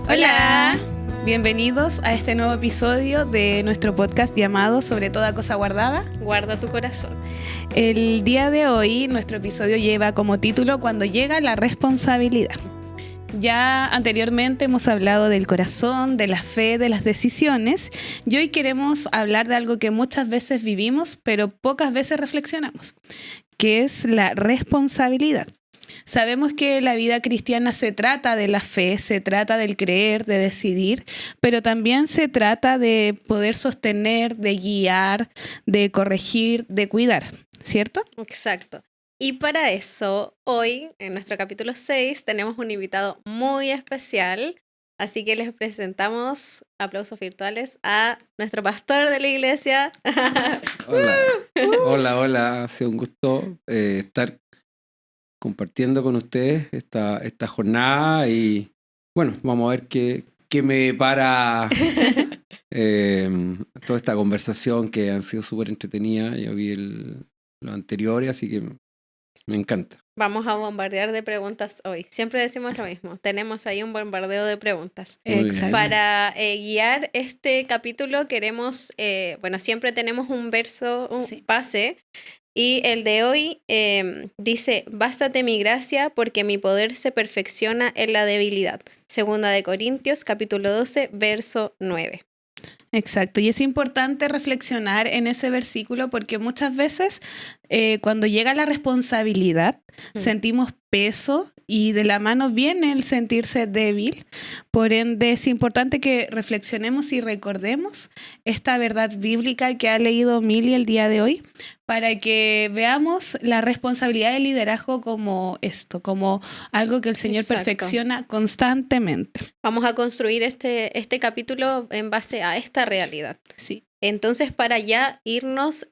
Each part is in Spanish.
Hola, bienvenidos a este nuevo episodio de nuestro podcast llamado Sobre toda cosa guardada, guarda tu corazón. El día de hoy nuestro episodio lleva como título Cuando llega la responsabilidad. Ya anteriormente hemos hablado del corazón, de la fe, de las decisiones, y hoy queremos hablar de algo que muchas veces vivimos pero pocas veces reflexionamos, que es la responsabilidad. Sabemos que la vida cristiana se trata de la fe, se trata del creer, de decidir, pero también se trata de poder sostener, de guiar, de corregir, de cuidar, ¿cierto? Exacto. Y para eso, hoy, en nuestro capítulo 6, tenemos un invitado muy especial, así que les presentamos, aplausos virtuales, a nuestro pastor de la iglesia. Hola, ha sido un gusto estar compartiendo con ustedes esta jornada y bueno, vamos a ver qué me depara toda esta conversación que han sido súper entretenidas. Yo vi lo anterior, así que me encanta. Vamos a bombardear de preguntas hoy. Siempre decimos lo mismo. Tenemos ahí un bombardeo de preguntas. Exacto. Para guiar este capítulo queremos, siempre tenemos un verso, un base. Y el de hoy dice, bástate mi gracia porque mi poder se perfecciona en la debilidad. Segunda de Corintios, capítulo 12, verso 9. Exacto, y es importante reflexionar en ese versículo porque muchas veces cuando llega la responsabilidad sentimos peso y de la mano viene el sentirse débil. Por ende es importante que reflexionemos y recordemos esta verdad bíblica que ha leído Mili el día de hoy para que veamos la responsabilidad del liderazgo como esto, como algo que el Señor perfecciona constantemente. Vamos a construir este capítulo en base a esta realidad. Sí. Entonces, para ya irnos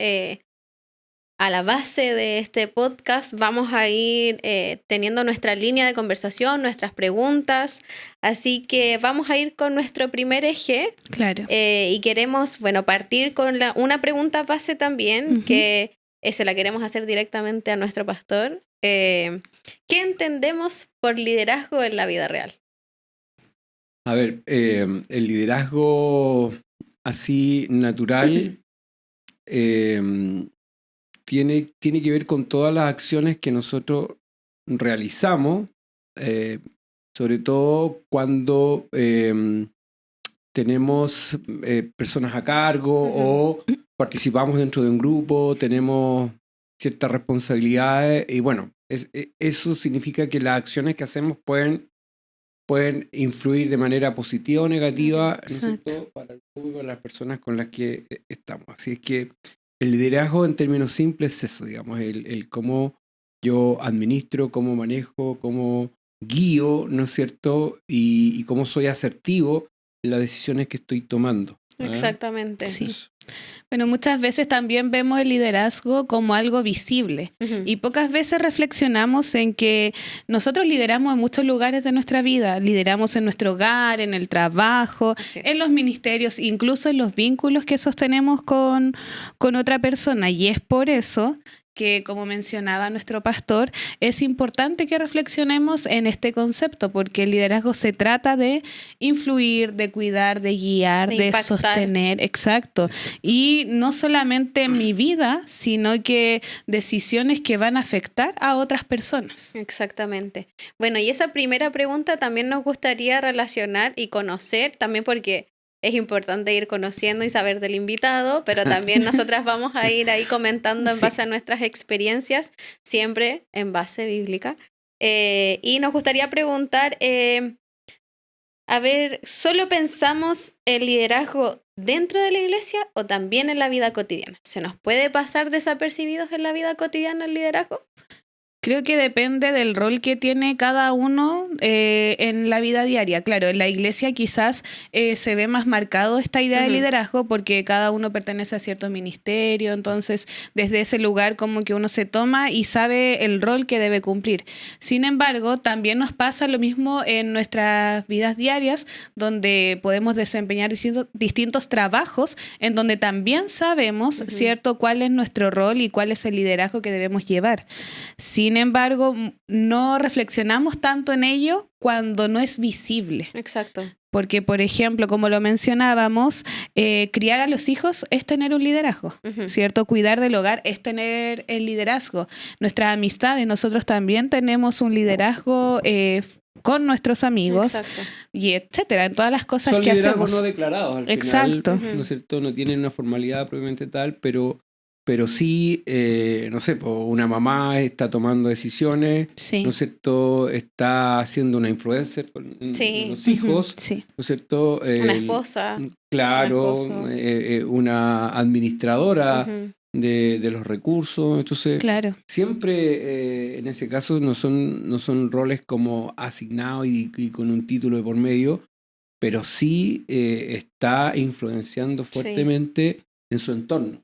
a la base de este podcast, vamos a ir teniendo nuestra línea de conversación, nuestras preguntas. Así que vamos a ir con nuestro primer eje. Claro. Y queremos, partir con una pregunta base también, que se la queremos hacer directamente a nuestro pastor. ¿Qué entendemos por liderazgo en la vida real? A ver, el liderazgo así natural tiene que ver con todas las acciones que nosotros realizamos, sobre todo cuando tenemos personas a cargo o participamos dentro de un grupo, tenemos ciertas responsabilidades y bueno, eso significa que las acciones que hacemos pueden influir de manera positiva o negativa, ¿no es cierto?, para el público, para las personas con las que estamos. Así es que el liderazgo en términos simples es eso, digamos, el cómo yo administro, cómo manejo, cómo guío, ¿no es cierto?, y cómo soy asertivo en las decisiones que estoy tomando. Exactamente. Sí. Bueno, muchas veces también vemos el liderazgo como algo visible y pocas veces reflexionamos en que nosotros lideramos en muchos lugares de nuestra vida, lideramos en nuestro hogar, en el trabajo, en los ministerios, incluso en los vínculos que sostenemos con otra persona, y es por eso que, como mencionaba nuestro pastor, es importante que reflexionemos en este concepto, porque el liderazgo se trata de influir, de cuidar, de guiar, de sostener, exacto. Y no solamente en mi vida, sino que decisiones que van a afectar a otras personas. Exactamente. Bueno, y esa primera pregunta también nos gustaría relacionar y conocer, también porque es importante ir conociendo y saber del invitado, pero también nosotras vamos a ir ahí comentando en base a nuestras experiencias, siempre en base bíblica. Y nos gustaría preguntar, a ver, ¿solo pensamos el liderazgo dentro de la iglesia o también en la vida cotidiana? ¿Se nos puede pasar desapercibidos en la vida cotidiana el liderazgo? Creo que depende del rol que tiene cada uno en la vida diaria. Claro, en la iglesia quizás se ve más marcado esta idea de liderazgo porque cada uno pertenece a cierto ministerio, entonces desde ese lugar como que uno se toma y sabe el rol que debe cumplir. Sin embargo, también nos pasa lo mismo en nuestras vidas diarias, donde podemos desempeñar distintos trabajos, en donde también sabemos, ¿cierto?, cuál es nuestro rol y cuál es el liderazgo que debemos llevar. Sin Sin embargo, no reflexionamos tanto en ello cuando no es visible. Exacto. Porque, por ejemplo, como lo mencionábamos, criar a los hijos es tener un liderazgo, ¿cierto? Cuidar del hogar es tener el liderazgo. Nuestras amistades, nosotros también tenemos un liderazgo con nuestros amigos, y etcétera, en todas las cosas que hacemos. Son liderazgos no declarados al Exacto. final, ¿no es cierto? No tienen una formalidad propiamente tal, pero sí, no sé, una mamá está tomando decisiones, ¿no es cierto? Está siendo una influencer con los hijos, ¿no es cierto? Una esposa. Claro, una administradora de los recursos. Entonces, claro. Siempre en ese caso no son roles como asignados y con un título de por medio, pero sí está influenciando fuertemente en su entorno.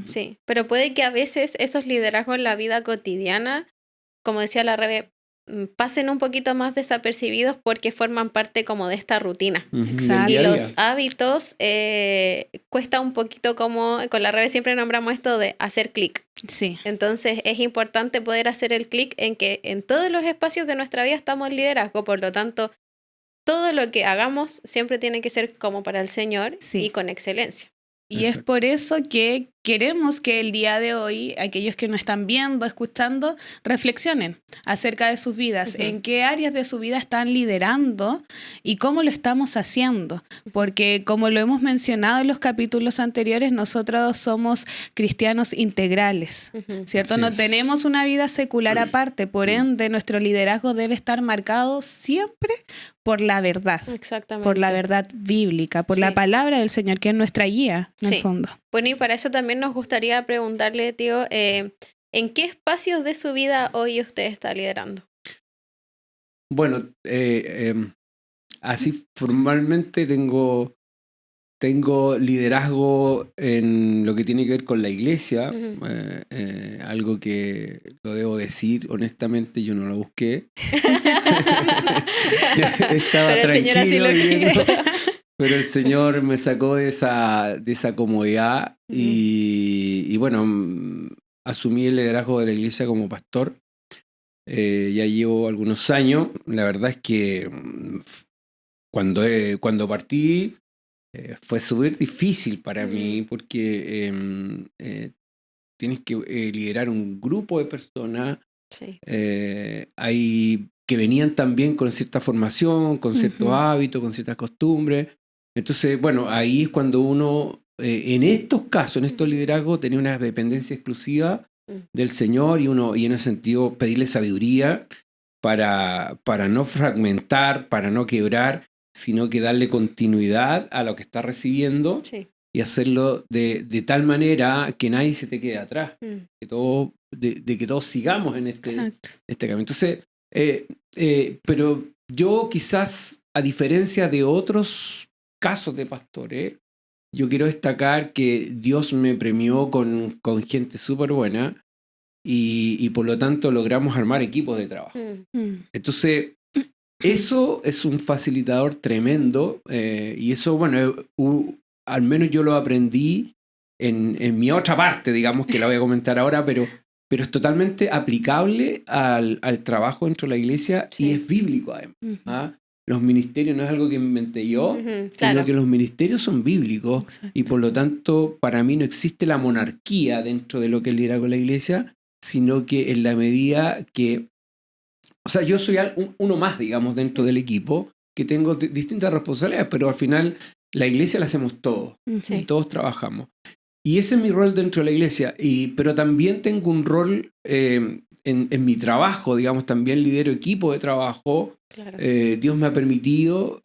Sí, pero puede que a veces esos liderazgos en la vida cotidiana, como decía la Rebe, pasen un poquito más desapercibidos porque forman parte como de esta rutina. Exacto. Y los hábitos cuesta un poquito, como con la Rebe siempre nombramos esto de hacer clic. Sí. Entonces es importante poder hacer el clic en que en todos los espacios de nuestra vida estamos en liderazgo, por lo tanto todo lo que hagamos siempre tiene que ser como para el Señor y con excelencia. Y es por eso que queremos que el día de hoy, aquellos que nos están viendo, escuchando, reflexionen acerca de sus vidas, en qué áreas de su vida están liderando y cómo lo estamos haciendo. Porque como lo hemos mencionado en los capítulos anteriores, nosotros somos cristianos integrales, ¿cierto? No tenemos una vida secular aparte, por ende nuestro liderazgo debe estar marcado siempre por la verdad. Exactamente. Por la verdad bíblica, por la palabra del Señor, que es nuestra guía, en el fondo. Bueno, y para eso también nos gustaría preguntarle, tío, ¿en qué espacios de su vida hoy usted está liderando? Bueno, así formalmente tengo liderazgo en lo que tiene que ver con la iglesia, algo que lo debo decir honestamente, yo no lo busqué. Estaba pero el Señor así lo quiso. Pero el Señor me sacó de esa comodidad y bueno, asumí el liderazgo de la iglesia como pastor. Ya llevo algunos años. La verdad es que cuando partí fue súper difícil para mí porque tienes que liderar un grupo de personas que venían también con cierta formación, con ciertos hábitos, con ciertas costumbres. Entonces, bueno, ahí es cuando uno, en estos casos, en estos liderazgos, tenía una dependencia exclusiva del Señor y en ese sentido pedirle sabiduría para no fragmentar, para no quebrar, sino que darle continuidad a lo que está recibiendo y hacerlo de tal manera que nadie se te quede atrás, que todos sigamos en este camino. Entonces, pero yo quizás, a diferencia de otros casos de pastores, yo quiero destacar que Dios me premió con gente súper buena y por lo tanto logramos armar equipos de trabajo. Entonces, eso es un facilitador tremendo y eso, bueno, al menos yo lo aprendí en mi otra parte, digamos, que la voy a comentar ahora, pero es totalmente aplicable al trabajo dentro de la iglesia y es bíblico además. Los ministerios no es algo que inventé yo, sino que los ministerios son bíblicos. Y por lo tanto, para mí no existe la monarquía dentro de lo que es el liderazgo de la iglesia, sino que en la medida que... O sea, yo soy uno más, digamos, dentro del equipo, que tengo distintas responsabilidades, pero al final la iglesia la hacemos todos, y todos trabajamos. Y ese es mi rol dentro de la iglesia, pero también tengo un rol en mi trabajo, digamos, también lidero equipo de trabajo. Claro. Dios me ha permitido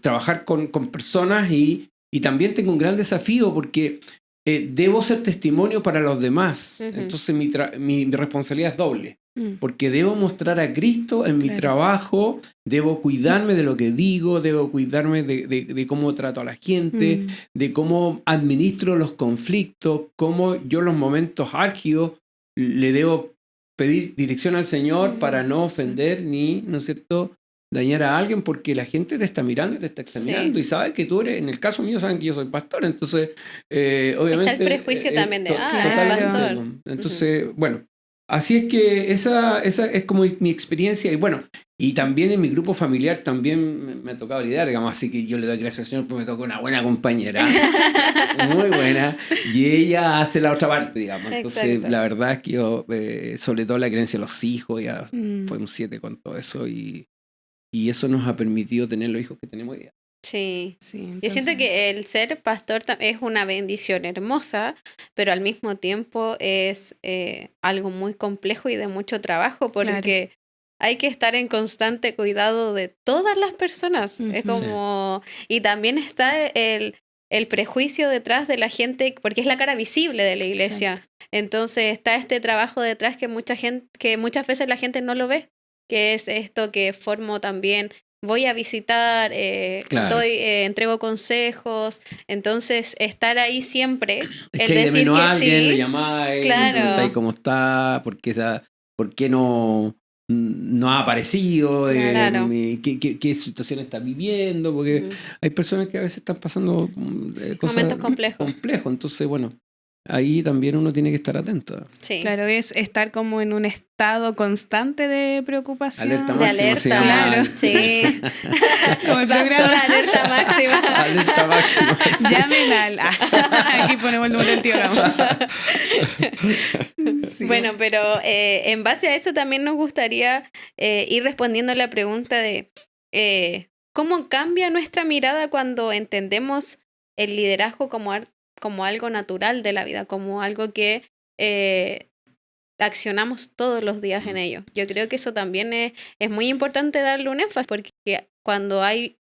trabajar con personas y también tengo un gran desafío porque debo ser testimonio para los demás. Entonces mi responsabilidad es doble. Porque debo mostrar a Cristo en mi trabajo, debo cuidarme de lo que digo, debo cuidarme de cómo trato a la gente, de cómo administro los conflictos, cómo yo en los momentos álgidos le debo pedir dirección al Señor para no ofender ni, ¿no es cierto?, dañar a alguien, porque la gente te está mirando y te está examinando y sabe que tú eres, en el caso mío saben que yo soy pastor, entonces obviamente... Está el prejuicio también de, pastor. Entonces, bueno, Así es que esa es como mi experiencia. Y bueno, y también en mi grupo familiar también me ha tocado lidiar, digamos, así que yo le doy gracias al Señor porque me tocó una buena compañera, muy buena, y ella hace la otra parte, digamos. Entonces, Exacto. la verdad es que yo, sobre todo la creencia de los hijos, ya fue un 7 con todo eso, y eso nos ha permitido tener los hijos que tenemos hoy día. Sí. Sí, Yo siento entonces, que el ser pastor es una bendición hermosa, pero al mismo tiempo es algo muy complejo y de mucho trabajo porque hay que estar en constante cuidado de todas las personas. Es Ujú. como... Y también está el prejuicio detrás de la gente, porque es la cara visible de la iglesia. Entonces está este trabajo detrás que muchas veces la gente no lo ve, que es esto que formo también. Voy a visitar, Claro. entrego consejos, entonces estar ahí siempre, el Echáis de decir menos que a alguien, sí, le llamáis, le claro. preguntáis cómo está, por qué no ha aparecido, Claro. qué situación está viviendo, porque Ujú. hay personas que a veces están pasando cosas Momentos complejos. complejos, entonces bueno, ahí también uno tiene que estar atento. Sí. Claro, es estar como en un estado constante de preocupación. Alerta De máxima se llama. Claro. Sí. Como el Pastor, programa. alerta máxima. Alerta máxima. Sí. Llamen al... aquí ponemos el número del tío Ramón. Sí. Bueno, pero en base a eso también nos gustaría ir respondiendo a la pregunta de ¿cómo cambia nuestra mirada cuando entendemos el liderazgo como algo natural de la vida, como algo que accionamos todos los días en ello? Yo creo que eso también es muy importante darle un énfasis, porque cuando hay...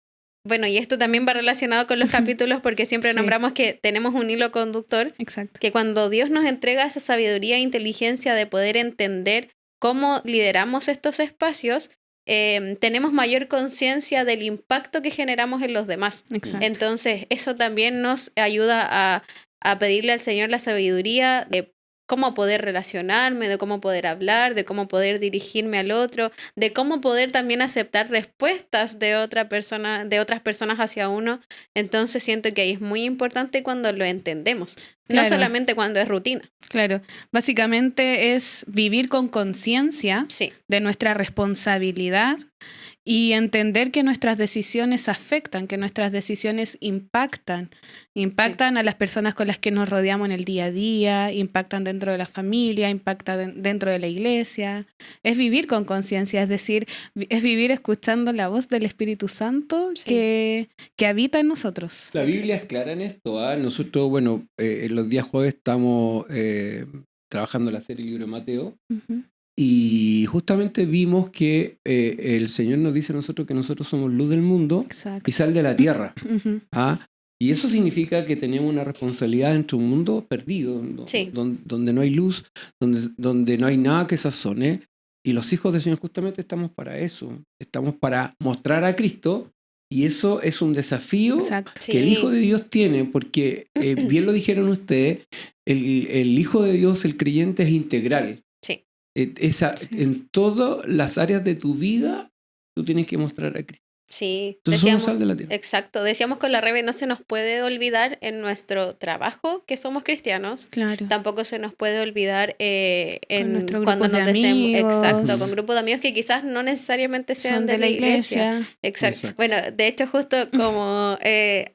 Bueno, y esto también va relacionado con los capítulos porque siempre Sí. nombramos que tenemos un hilo conductor, Exacto. que cuando Dios nos entrega esa sabiduría e inteligencia de poder entender cómo lideramos estos espacios, tenemos mayor conciencia del impacto que generamos en los demás. Exacto. Entonces, eso también nos ayuda a pedirle al Señor la sabiduría de cómo poder relacionarme, de cómo poder hablar, de cómo poder dirigirme al otro, de cómo poder también aceptar respuestas de otras personas hacia uno. Entonces siento que ahí es muy importante cuando lo entendemos, Claro. no solamente cuando es rutina. Claro, básicamente es vivir con conciencia Sí, de nuestra responsabilidad y entender que nuestras decisiones afectan, que nuestras decisiones impactan a las personas con las que nos rodeamos en el día a día, impactan dentro de la familia, impactan dentro de la iglesia. Es vivir con conciencia, es decir, es vivir escuchando la voz del Espíritu Santo Sí. que habita en nosotros. La Biblia es clara en esto. Nosotros, bueno, en los días jueves estamos trabajando la serie Libro de Mateo. Ujú. Y justamente vimos que el Señor nos dice a nosotros que nosotros somos luz del mundo Exacto. y sal de la tierra. Ujú. Y eso significa que tenemos una responsabilidad entre un mundo perdido, Sí. donde no hay luz, donde no hay nada que sazone. Y los hijos del Señor justamente estamos para eso. Estamos para mostrar a Cristo. Y eso es un desafío Exacto. que el Sí. Hijo de Dios tiene, porque bien lo dijeron ustedes, el Hijo de Dios, el creyente, es integral. Sí. Sí. En todas las áreas de tu vida, tú tienes que mostrar a Cristo. Sí, Entonces somos sal de la tierra. exacto, decíamos con la Rebe, no se nos puede olvidar en nuestro trabajo que somos cristianos, Claro. tampoco se nos puede olvidar nuestro cuando grupos nos de deseamos, exacto, amigos. con grupos de amigos que quizás no necesariamente sean Son de la iglesia. Exacto. Exacto. Bueno, de hecho, justo como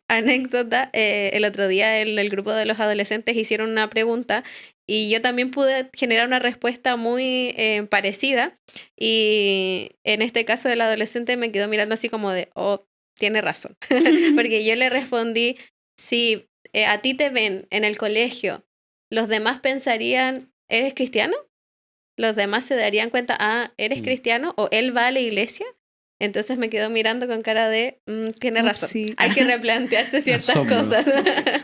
anécdota, el otro día el grupo de los adolescentes hicieron una pregunta y yo también pude generar una respuesta muy parecida. Y en este caso el adolescente me quedó mirando así como de, oh, tiene razón. Porque yo le respondí, si a ti te ven en el colegio, los demás pensarían, ¿eres cristiano? Los demás se darían cuenta, ah, ¿eres cristiano? ¿O él va a la iglesia? Entonces me quedó mirando con cara de, tiene razón. Sí. Hay que replantearse ciertas Asombro. cosas.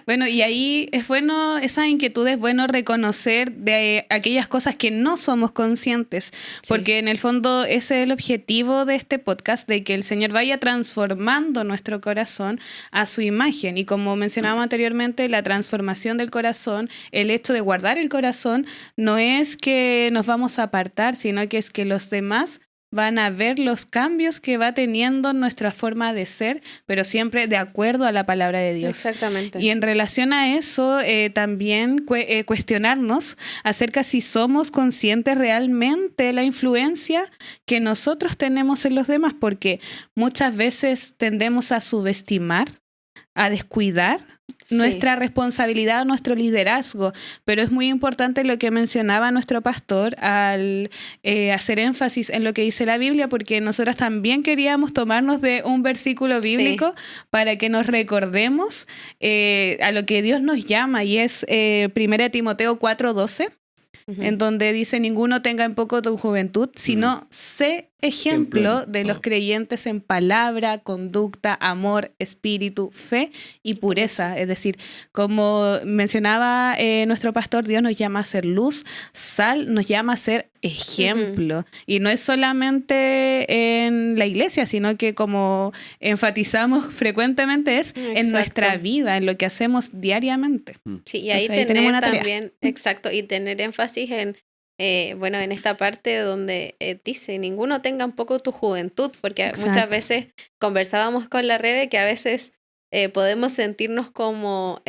Bueno, y ahí es bueno, esa inquietud es bueno reconocer de aquellas cosas que no somos conscientes, porque en el fondo ese es el objetivo de este podcast, de que el Señor vaya transformando nuestro corazón a su imagen. Y como mencionábamos anteriormente, la transformación del corazón, el hecho de guardar el corazón, no es que nos vamos a apartar, sino que es que los demás van a ver los cambios que va teniendo nuestra forma de ser, pero siempre de acuerdo a la palabra de Dios. Exactamente. Y en relación a eso, también cuestionarnos acerca si somos conscientes realmente de la influencia que nosotros tenemos en los demás, porque muchas veces tendemos a subestimar, a descuidar nuestra responsabilidad, nuestro liderazgo, pero es muy importante lo que mencionaba nuestro pastor al hacer énfasis en lo que dice la Biblia, porque nosotros también queríamos tomarnos de un versículo bíblico para que nos recordemos a lo que Dios nos llama, y es 1 Timoteo 4:12, en donde dice: ninguno tenga en poco tu juventud, sino sé ejemplo de los creyentes en palabra, conducta, amor, espíritu, fe y pureza. Es decir, como mencionaba nuestro pastor, Dios nos llama a ser luz, sal, nos llama a ser ejemplo. Y no es solamente en la iglesia, sino que, como enfatizamos frecuentemente, es en nuestra vida, en lo que hacemos diariamente. Sí, y ahí tenemos una también, y tener énfasis en en esta parte donde dice: ninguno tenga un poco tu juventud, porque muchas veces conversábamos con la Rebe que a veces podemos sentirnos como,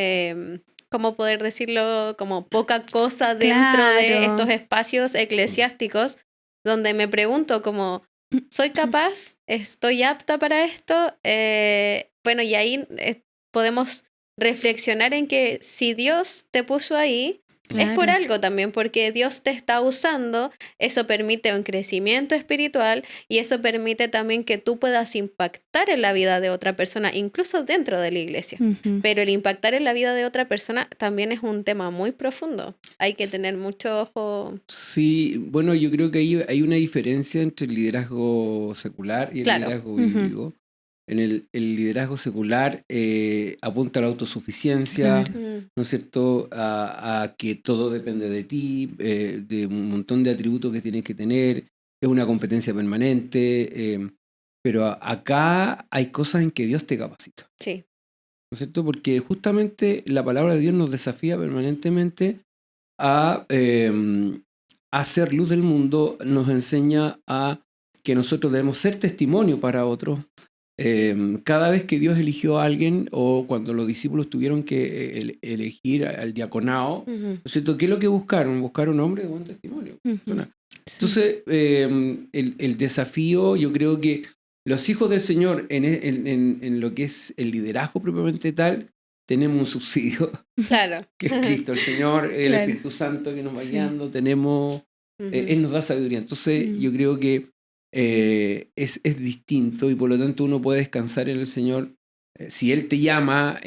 ¿cómo poder decirlo? Como poca cosa dentro de estos espacios eclesiásticos, donde me pregunto como, ¿soy capaz? ¿Estoy apta para esto? Y ahí podemos reflexionar en que si Dios te puso ahí, es por algo también, porque Dios te está usando. Eso permite un crecimiento espiritual y eso permite también que tú puedas impactar en la vida de otra persona, incluso dentro de la iglesia. Pero el impactar en la vida de otra persona también es un tema muy profundo. Hay que tener mucho ojo. Sí, bueno, yo creo que hay una diferencia entre el liderazgo secular y el liderazgo bíblico. En el liderazgo secular apunta a la autosuficiencia, ¿no es cierto? A que todo depende de ti, de un montón de atributos que tienes que tener, es una competencia permanente, pero acá hay cosas en que Dios te capacita. Sí. ¿No es cierto? Porque justamente la palabra de Dios nos desafía permanentemente a hacer luz del mundo, nos enseña a que nosotros debemos ser testimonio para otros. Cada vez que Dios eligió a alguien, o cuando los discípulos tuvieron que elegir al diaconado, ¿no es cierto? ¿Qué es lo que buscaron? Buscaron un hombre de buen testimonio. Entonces, el desafío, yo creo que los hijos del Señor en lo que es el liderazgo propiamente tal, tenemos un subsidio, que es Cristo, el Señor, el Espíritu Santo que nos va guiando, tenemos, Él nos da sabiduría. Entonces, yo creo que es distinto, y por lo tanto uno puede descansar en el Señor. Si Él te llama,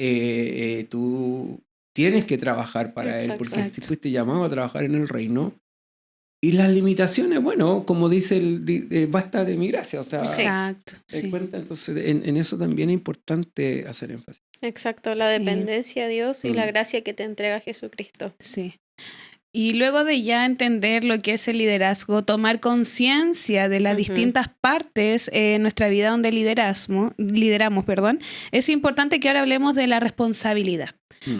tú tienes que trabajar para Él, porque si fuiste llamado a trabajar en el reino. Y las limitaciones, bueno, como dice basta de mi gracia, o sea, cuenta. Entonces en eso también es importante hacer énfasis. Exacto, la dependencia de Dios y la gracia que te entrega Jesucristo. Sí. Y luego de ya entender lo que es el liderazgo, tomar conciencia de las distintas partes en nuestra vida donde lideramos, es importante que ahora hablemos de la responsabilidad.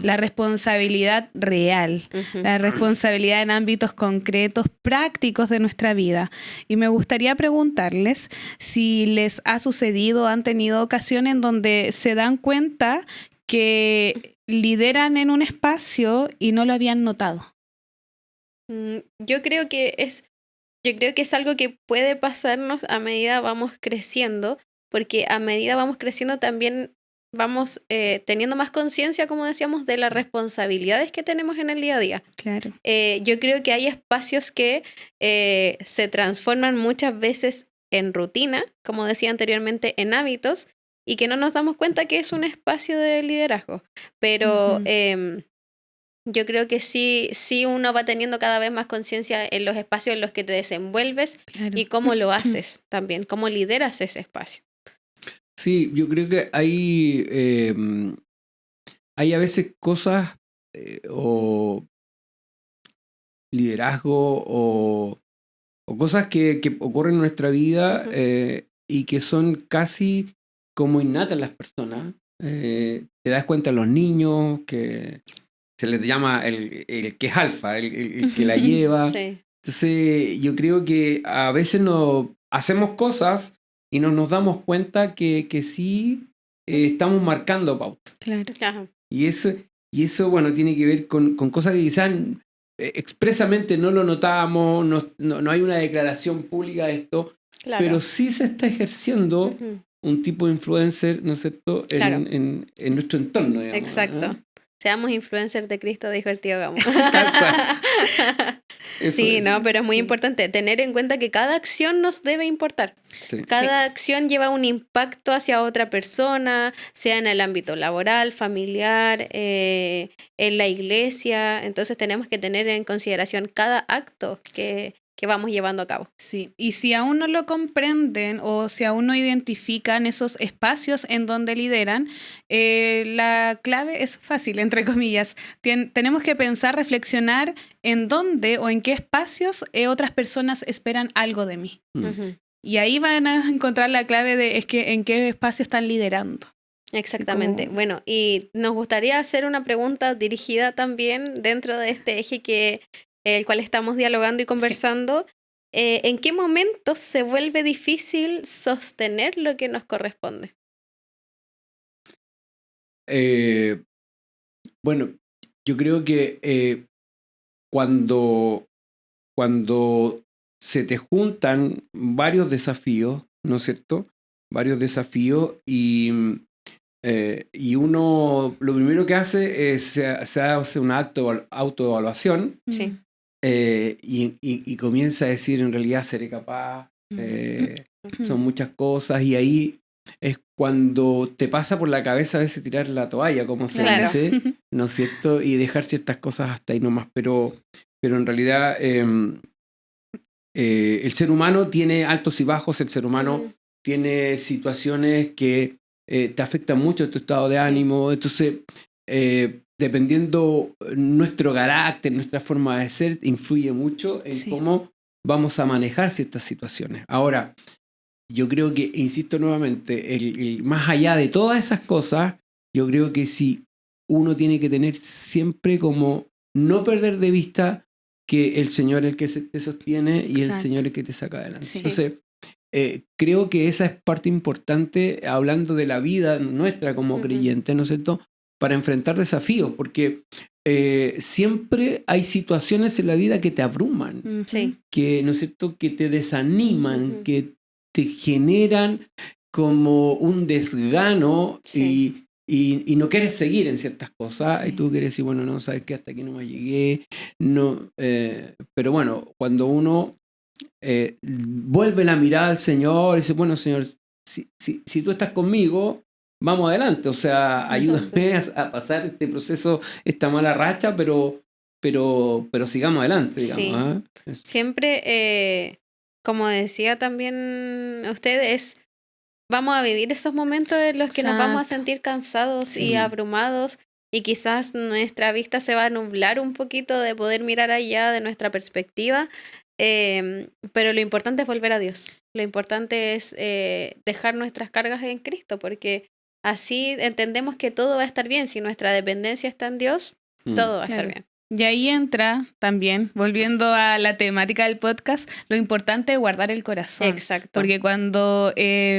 La responsabilidad real, la responsabilidad en ámbitos concretos, prácticos de nuestra vida. Y me gustaría preguntarles si les ha sucedido, han tenido ocasiones en donde se dan cuenta que lideran en un espacio y no lo habían notado. Yo creo que es algo que puede pasarnos a medida vamos creciendo, porque a medida vamos creciendo también vamos teniendo más conciencia, como decíamos, de las responsabilidades que tenemos en el día a día. Claro. Yo creo que hay espacios que se transforman muchas veces en rutina, como decía anteriormente, en hábitos, y que no nos damos cuenta que es un espacio de liderazgo. Pero yo creo que sí uno va teniendo cada vez más conciencia en los espacios en los que te desenvuelves y cómo lo haces también, cómo lideras ese espacio. Sí, yo creo que hay a veces cosas o liderazgo o cosas que ocurren en nuestra vida y que son casi como innatas en las personas. Te das cuenta en los niños que se les llama el que es alfa, el que la lleva. Sí. Entonces yo creo que a veces hacemos cosas y no nos damos cuenta que sí estamos marcando pauta. Claro. Ajá. Y eso, bueno, tiene que ver con cosas que quizás expresamente no lo notamos, no hay una declaración pública de esto, Claro. pero sí se está ejerciendo Ujú. un tipo de influencer, ¿no es cierto?, Claro. en nuestro entorno, digamos. Exacto. Seamos influencers de Cristo, dijo el tío Gamo. Tal cual. Eso Sí, es. no, pero es muy Sí. importante tener en cuenta que cada acción nos debe importar. Sí. Cada acción lleva un impacto hacia otra persona, sea en el ámbito laboral, familiar, en la iglesia. Entonces tenemos que tener en consideración cada acto que vamos llevando a cabo. Sí, y si aún no lo comprenden o si aún no identifican esos espacios en donde lideran, la clave es fácil, entre comillas. Tenemos que pensar, reflexionar en dónde o en qué espacios otras personas esperan algo de mí. Mm. Ujú. Y ahí van a encontrar la clave de en qué espacio están liderando. Exactamente. como- Bueno, y nos gustaría hacer una pregunta dirigida también dentro de este eje el cual estamos dialogando y conversando. ¿En qué momento se vuelve difícil sostener lo que nos corresponde? Bueno, yo creo que cuando se te juntan varios desafíos, ¿no es cierto? Varios desafíos y uno lo primero que hace es se hace una autoevaluación Sí. y comienza a decir en realidad seré capaz, son muchas cosas y ahí es cuando te pasa por la cabeza a veces tirar la toalla, como se Claro. dice, ¿no es cierto? Y dejar ciertas cosas hasta ahí nomás, pero en realidad el ser humano tiene altos y bajos, el ser humano Ujú. tiene situaciones que te afectan mucho tu estado de Sí. ánimo, entonces dependiendo nuestro carácter, nuestra forma de ser, influye mucho en Sí. cómo vamos a manejar ciertas situaciones. Ahora, yo creo que, insisto nuevamente, más allá de todas esas cosas, yo creo que sí, uno tiene que tener siempre como no perder de vista que el Señor es el que te sostiene y el Exacto. Señor es el que te saca adelante. Sí. Entonces, creo que esa es parte importante hablando de la vida nuestra como Ujú. creyentes, ¿no es cierto?, para enfrentar desafíos, porque siempre hay situaciones en la vida que te abruman, Ujú. Sí. que, ¿no es cierto?, que te desaniman, Ujú. que te generan como un desgano Sí. y no quieres seguir en ciertas cosas Sí. y tú quieres decir, bueno, no, sabes que hasta aquí no me llegué, no, pero bueno, cuando uno vuelve la mirada al Señor y dice, bueno, Señor, si tú estás conmigo, vamos adelante, o sea, ayúdame a pasar este proceso, esta mala racha, pero sigamos adelante, digamos. Sí. ¿Ah? Siempre, como decía también usted, vamos a vivir esos momentos en los que nos vamos a Exacto. sentir cansados y Sí. abrumados y quizás nuestra vista se va a nublar un poquito de poder mirar allá de nuestra perspectiva, pero lo importante es volver a Dios. Lo importante es dejar nuestras cargas en Cristo, porque así entendemos que todo va a estar bien. Si nuestra dependencia está en Dios, Mm. todo va a estar Claro. bien. Y ahí entra también, volviendo a la temática del podcast, lo importante es guardar el corazón. Exacto. Porque cuando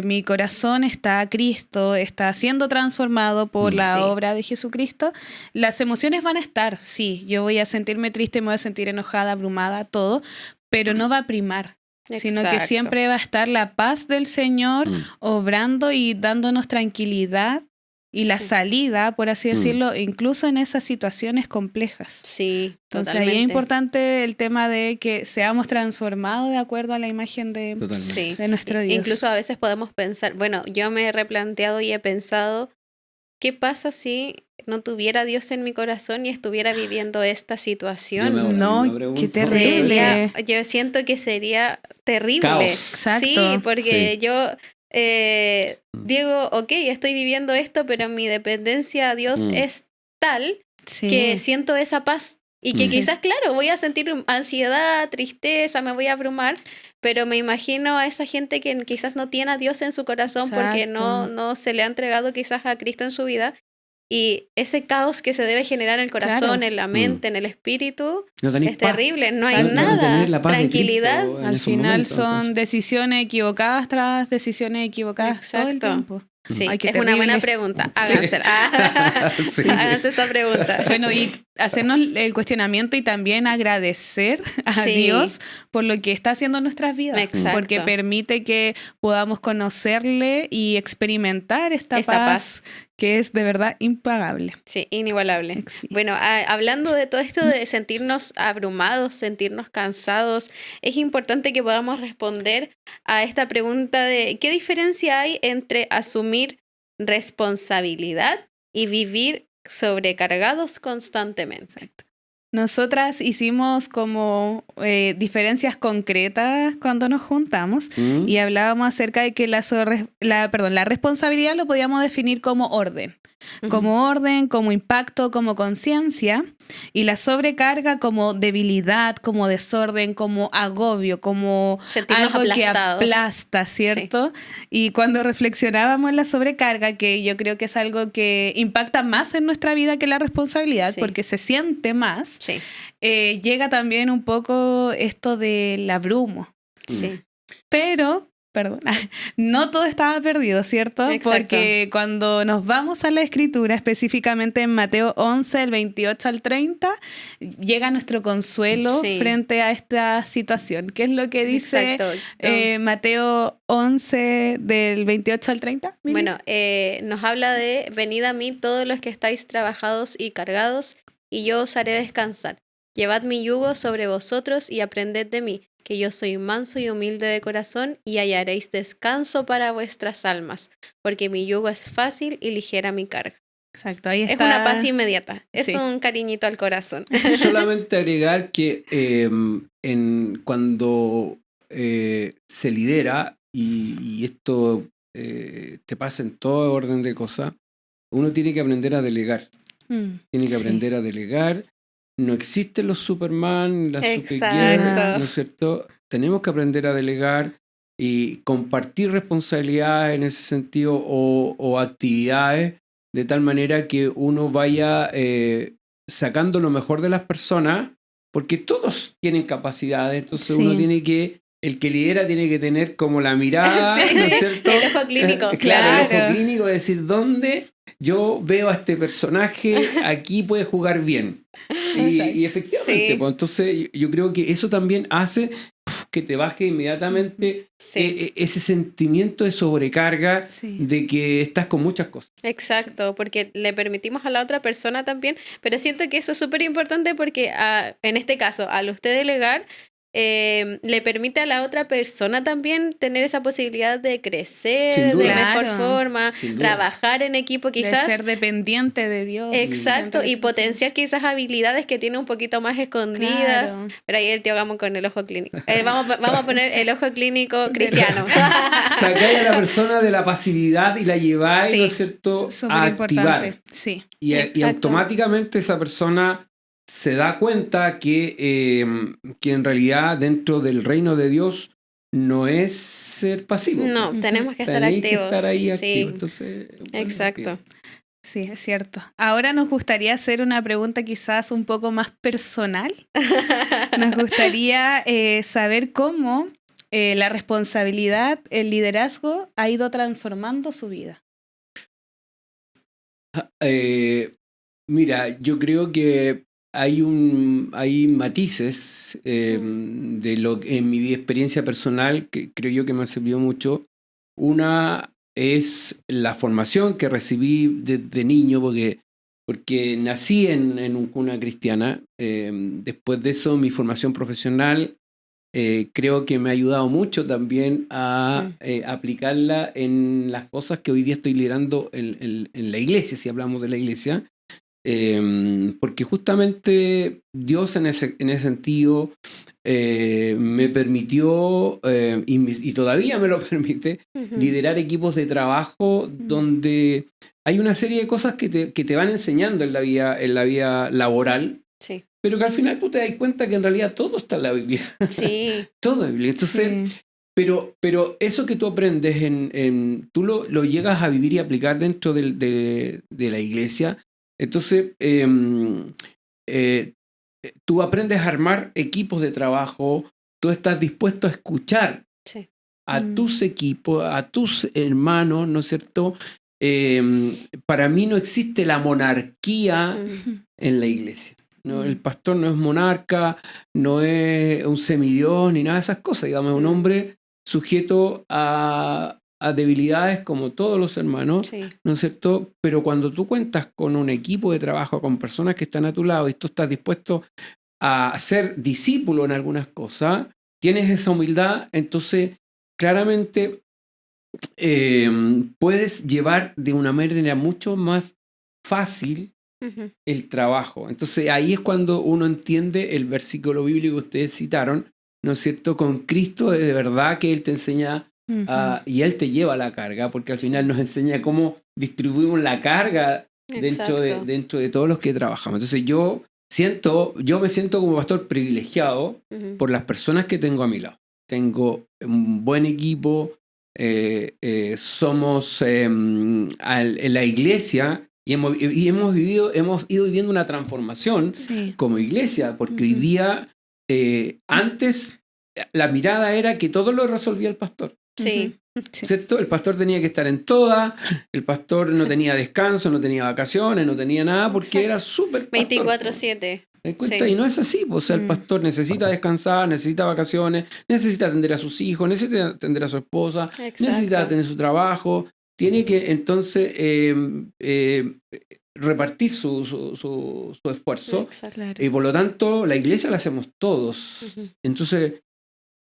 mi corazón está a Cristo, está siendo transformado por la Sí. obra de Jesucristo, las emociones van a estar, sí, yo voy a sentirme triste, me voy a sentir enojada, abrumada, todo, pero no va a primar, sino que Exacto. siempre va a estar la paz del Señor Mm. obrando y dándonos tranquilidad y la Sí. salida, por así Mm. decirlo, incluso en esas situaciones complejas. Sí, Entonces totalmente. ahí es importante el tema de que seamos transformados de acuerdo a la imagen de Totalmente. Sí. nuestro Dios. Incluso a veces podemos pensar, bueno, yo me he replanteado y he pensado, ¿qué pasa si no tuviera a Dios en mi corazón y estuviera viviendo esta Yo me situación? hago la No, misma pregunta. qué terrible. Yo siento que sería terrible. Caos. Exacto. Sí, porque Sí. yo digo, ok, estoy viviendo esto, pero mi dependencia a Dios Mm. es tal Sí. que siento esa paz y que Mm. quizás, claro, voy a sentir ansiedad, tristeza, me voy a abrumar, pero me imagino a esa gente que quizás no tiene a Dios en su corazón porque Exacto. no se le ha entregado quizás a Cristo en su vida y ese caos que se debe generar en el corazón, en la mente, en el espíritu, es terrible, no hay nada, tranquilidad. Al final son decisiones equivocadas tras decisiones equivocadas todo el tiempo. Sí, es una buena pregunta. Hágansela. Háganse esa pregunta. Bueno, y hacernos el cuestionamiento y también agradecer a Dios por lo que está haciendo en nuestras vidas. Exacto. Porque permite que podamos conocerle y experimentar esa paz que es de verdad impagable. Sí, inigualable. Sí. Bueno, hablando de todo esto de sentirnos abrumados, sentirnos cansados, es importante que podamos responder a esta pregunta de ¿qué diferencia hay entre asumir responsabilidad y vivir sobrecargados constantemente? Exacto. Nosotras hicimos como diferencias concretas cuando nos juntamos y hablábamos acerca de que la responsabilidad lo podíamos definir como orden. Como orden, como impacto, como conciencia, y la sobrecarga como debilidad, como desorden, como agobio, como sentirnos algo aplastados. Que aplasta, ¿cierto? Sí. Y cuando reflexionábamos en la sobrecarga, que yo creo que es algo que impacta más en nuestra vida que la responsabilidad, porque se siente más, llega también un poco esto del abrumo. Sí. Pero no todo estaba perdido, ¿cierto? Exacto. Porque cuando nos vamos a la Escritura, específicamente en Mateo 11, del 28 al 30, llega nuestro consuelo frente a esta situación. ¿Qué es lo que dice Mateo 11, del 28 al 30? ¿Mili? Bueno, nos habla de venid a mí todos los que estáis trabajados y cargados, y yo os haré descansar. Llevad mi yugo sobre vosotros y aprended de mí, que yo soy manso y humilde de corazón, y hallaréis descanso para vuestras almas, porque mi yugo es fácil y ligera mi carga. Exacto, ahí está. Es una paz inmediata, es un cariñito al corazón. Solamente agregar que cuando se lidera, y esto te pasa en todo orden de cosas, uno tiene que aprender a delegar. Tiene que aprender a delegar. No existen los Superman, las Supergirls, ¿no es cierto? Tenemos que aprender a delegar y compartir responsabilidades en ese sentido o actividades de tal manera que uno vaya sacando lo mejor de las personas, porque todos tienen capacidades, entonces uno tiene que, el que lidera tiene que tener como la mirada, ¿no es cierto? El ojo clínico. Claro, el ojo clínico, es decir, ¿dónde yo veo a este personaje? Aquí puede jugar bien. Y efectivamente, pues, entonces yo creo que eso también hace que te baje inmediatamente ese sentimiento de sobrecarga, de que estás con muchas cosas. Exacto, porque le permitimos a la otra persona también, pero siento que eso es súper importante porque en este caso, al usted delegar, le permite a la otra persona también tener esa posibilidad de crecer de mejor forma, trabajar en equipo quizás. De ser dependiente de Dios. Exacto, y potenciar quizás habilidades que tiene un poquito más escondidas. Claro. Pero ahí el tío Gamo con el ojo clínico. Vamos a poner el ojo clínico cristiano. Sacáis a la persona de la pasividad y la lleváis, ¿no es cierto?, a activar. Sí. Y automáticamente esa persona se da cuenta que en realidad dentro del reino de Dios no es ser pasivo. No, tenemos que estar activos. Que estar ahí activos. Entonces, exacto. Sí, es cierto. Ahora nos gustaría hacer una pregunta quizás un poco más personal. Nos gustaría saber cómo la responsabilidad, el liderazgo ha ido transformando su vida. Mira, yo creo que hay matices de lo que en mi experiencia personal que creo yo que me ha servido mucho. Una es la formación que recibí de niño, porque nací en una cuna cristiana. Después de eso, mi formación profesional creo que me ha ayudado mucho también a aplicarla en las cosas que hoy día estoy liderando en la iglesia, si hablamos de la iglesia. Porque justamente Dios en ese sentido me permitió y todavía me lo permite liderar equipos de trabajo donde hay una serie de cosas que te van enseñando en la vida laboral, pero que al final tú te das cuenta que en realidad todo está en la Biblia. Sí. Todo es Biblia. Entonces Pero eso que tú aprendes, tú lo llegas a vivir y aplicar dentro de la iglesia. Entonces, tú aprendes a armar equipos de trabajo, tú estás dispuesto a escuchar a tus equipos, a tus hermanos, ¿no es cierto? Para mí no existe la monarquía en la iglesia. ¿No? El pastor no es monarca, no es un semidios ni nada de esas cosas. Digamos, es un hombre sujeto a debilidades como todos los hermanos, ¿no es cierto? Pero cuando tú cuentas con un equipo de trabajo, con personas que están a tu lado y tú estás dispuesto a ser discípulo en algunas cosas, tienes esa humildad, entonces claramente puedes llevar de una manera mucho más fácil el trabajo. Entonces ahí es cuando uno entiende el versículo bíblico que ustedes citaron, ¿no es cierto? Con Cristo de verdad que Él te enseña y Él te lleva la carga, porque al final nos enseña cómo distribuimos la carga dentro de todos los que trabajamos. Entonces yo me siento como pastor privilegiado por las personas que tengo a mi lado. Tengo un buen equipo, somos en la iglesia y hemos ido viviendo una transformación como iglesia, porque hoy día, antes la mirada era que todo lo resolvía el pastor. ¿Cierto? El pastor tenía que estar en todas, el pastor no tenía descanso, no tenía vacaciones, no tenía nada, porque era súper pastor. 24/7. Y no es así, o sea, el pastor necesita descansar, necesita vacaciones, necesita atender a sus hijos, necesita atender a su esposa, necesita atender su trabajo, tiene que entonces repartir su esfuerzo. Y por lo tanto la iglesia la hacemos todos. Entonces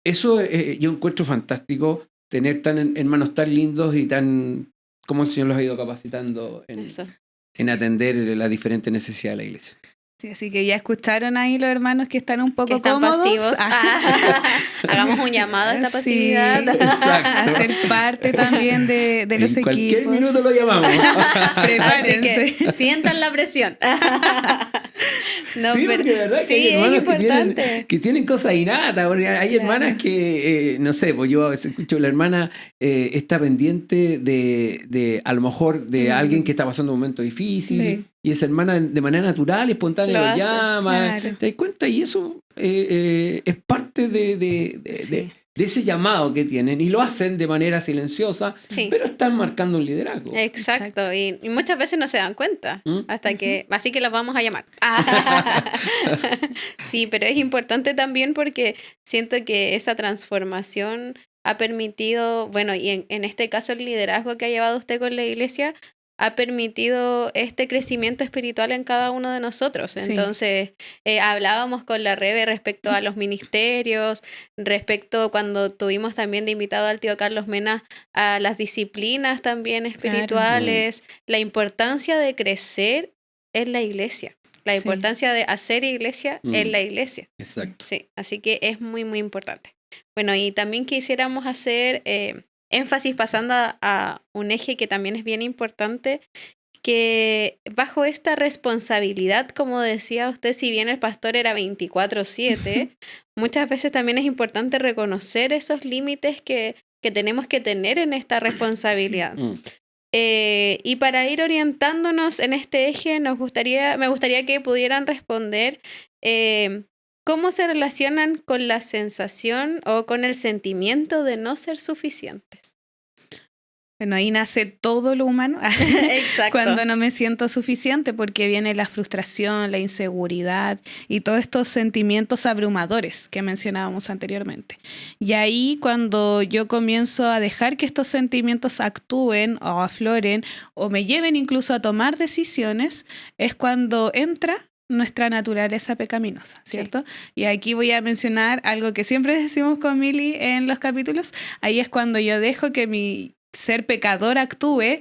eso yo encuentro fantástico, tener hermanos tan lindos y tan como el Señor los ha ido capacitando en atender las diferentes necesidades de la iglesia. Sí, así que ya escucharon ahí los hermanos que están un poco cómodos. Pasivos. Hagamos un llamado a esta pasividad. A ser parte también de los equipos. En cualquier minuto lo llamamos. Prepárense. Que sientan la presión. No, sí, porque de verdad que hay hermanos que tienen cosas innatas. Hay hermanas que, no sé, pues yo escucho la hermana está pendiente de a lo mejor de alguien que está pasando un momento difícil y esa hermana de manera natural y espontánea lo llama. Claro. ¿Te das cuenta? Y eso es parte de ese llamado que tienen y lo hacen de manera silenciosa, pero están marcando un liderazgo. Exacto. Y muchas veces no se dan cuenta hasta que, así que los vamos a llamar. Sí, pero es importante también porque siento que esa transformación ha permitido, bueno, y en este caso el liderazgo que ha llevado usted con la iglesia ha permitido este crecimiento espiritual en cada uno de nosotros. Entonces, hablábamos con la Rebe respecto a los ministerios, respecto cuando tuvimos también de invitado al tío Carlos Mena a las disciplinas también espirituales, la importancia de crecer en la iglesia, la importancia de hacer iglesia en la iglesia. Exacto. Sí, así que es muy, muy importante. Bueno, y también quisiéramos hacer énfasis pasando a un eje que también es bien importante, que bajo esta responsabilidad, como decía usted, si bien el pastor era 24/7, muchas veces también es importante reconocer esos límites que tenemos que tener en esta responsabilidad. Y para ir orientándonos en este eje, me gustaría que pudieran responder ¿cómo se relacionan con la sensación o con el sentimiento de no ser suficientes? Bueno, ahí nace todo lo humano. Exacto. Cuando no me siento suficiente, porque viene la frustración, la inseguridad y todos estos sentimientos abrumadores que mencionábamos anteriormente. Y ahí cuando yo comienzo a dejar que estos sentimientos actúen o afloren o me lleven incluso a tomar decisiones, es cuando entra nuestra naturaleza pecaminosa, ¿cierto? Y aquí voy a mencionar algo que siempre decimos con Mili en los capítulos. Ahí es cuando yo dejo que mi ser pecador actúe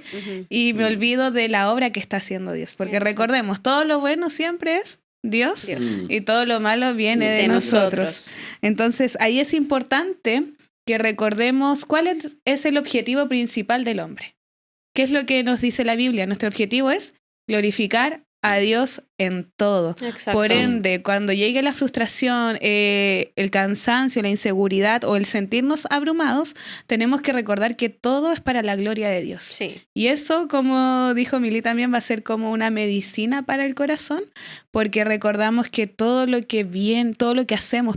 y me olvido de la obra que está haciendo Dios. Porque recordemos, todo lo bueno siempre es Dios. Y todo lo malo viene de nosotros. Entonces, ahí es importante que recordemos cuál es el objetivo principal del hombre. ¿Qué es lo que nos dice la Biblia? Nuestro objetivo es glorificar a Dios en todo. Exacto. Por ende, cuando llegue la frustración, el cansancio, la inseguridad o el sentirnos abrumados, tenemos que recordar que todo es para la gloria de Dios. Sí. Y eso, como dijo Mili también, va a ser como una medicina para el corazón, porque recordamos que todo lo que hacemos,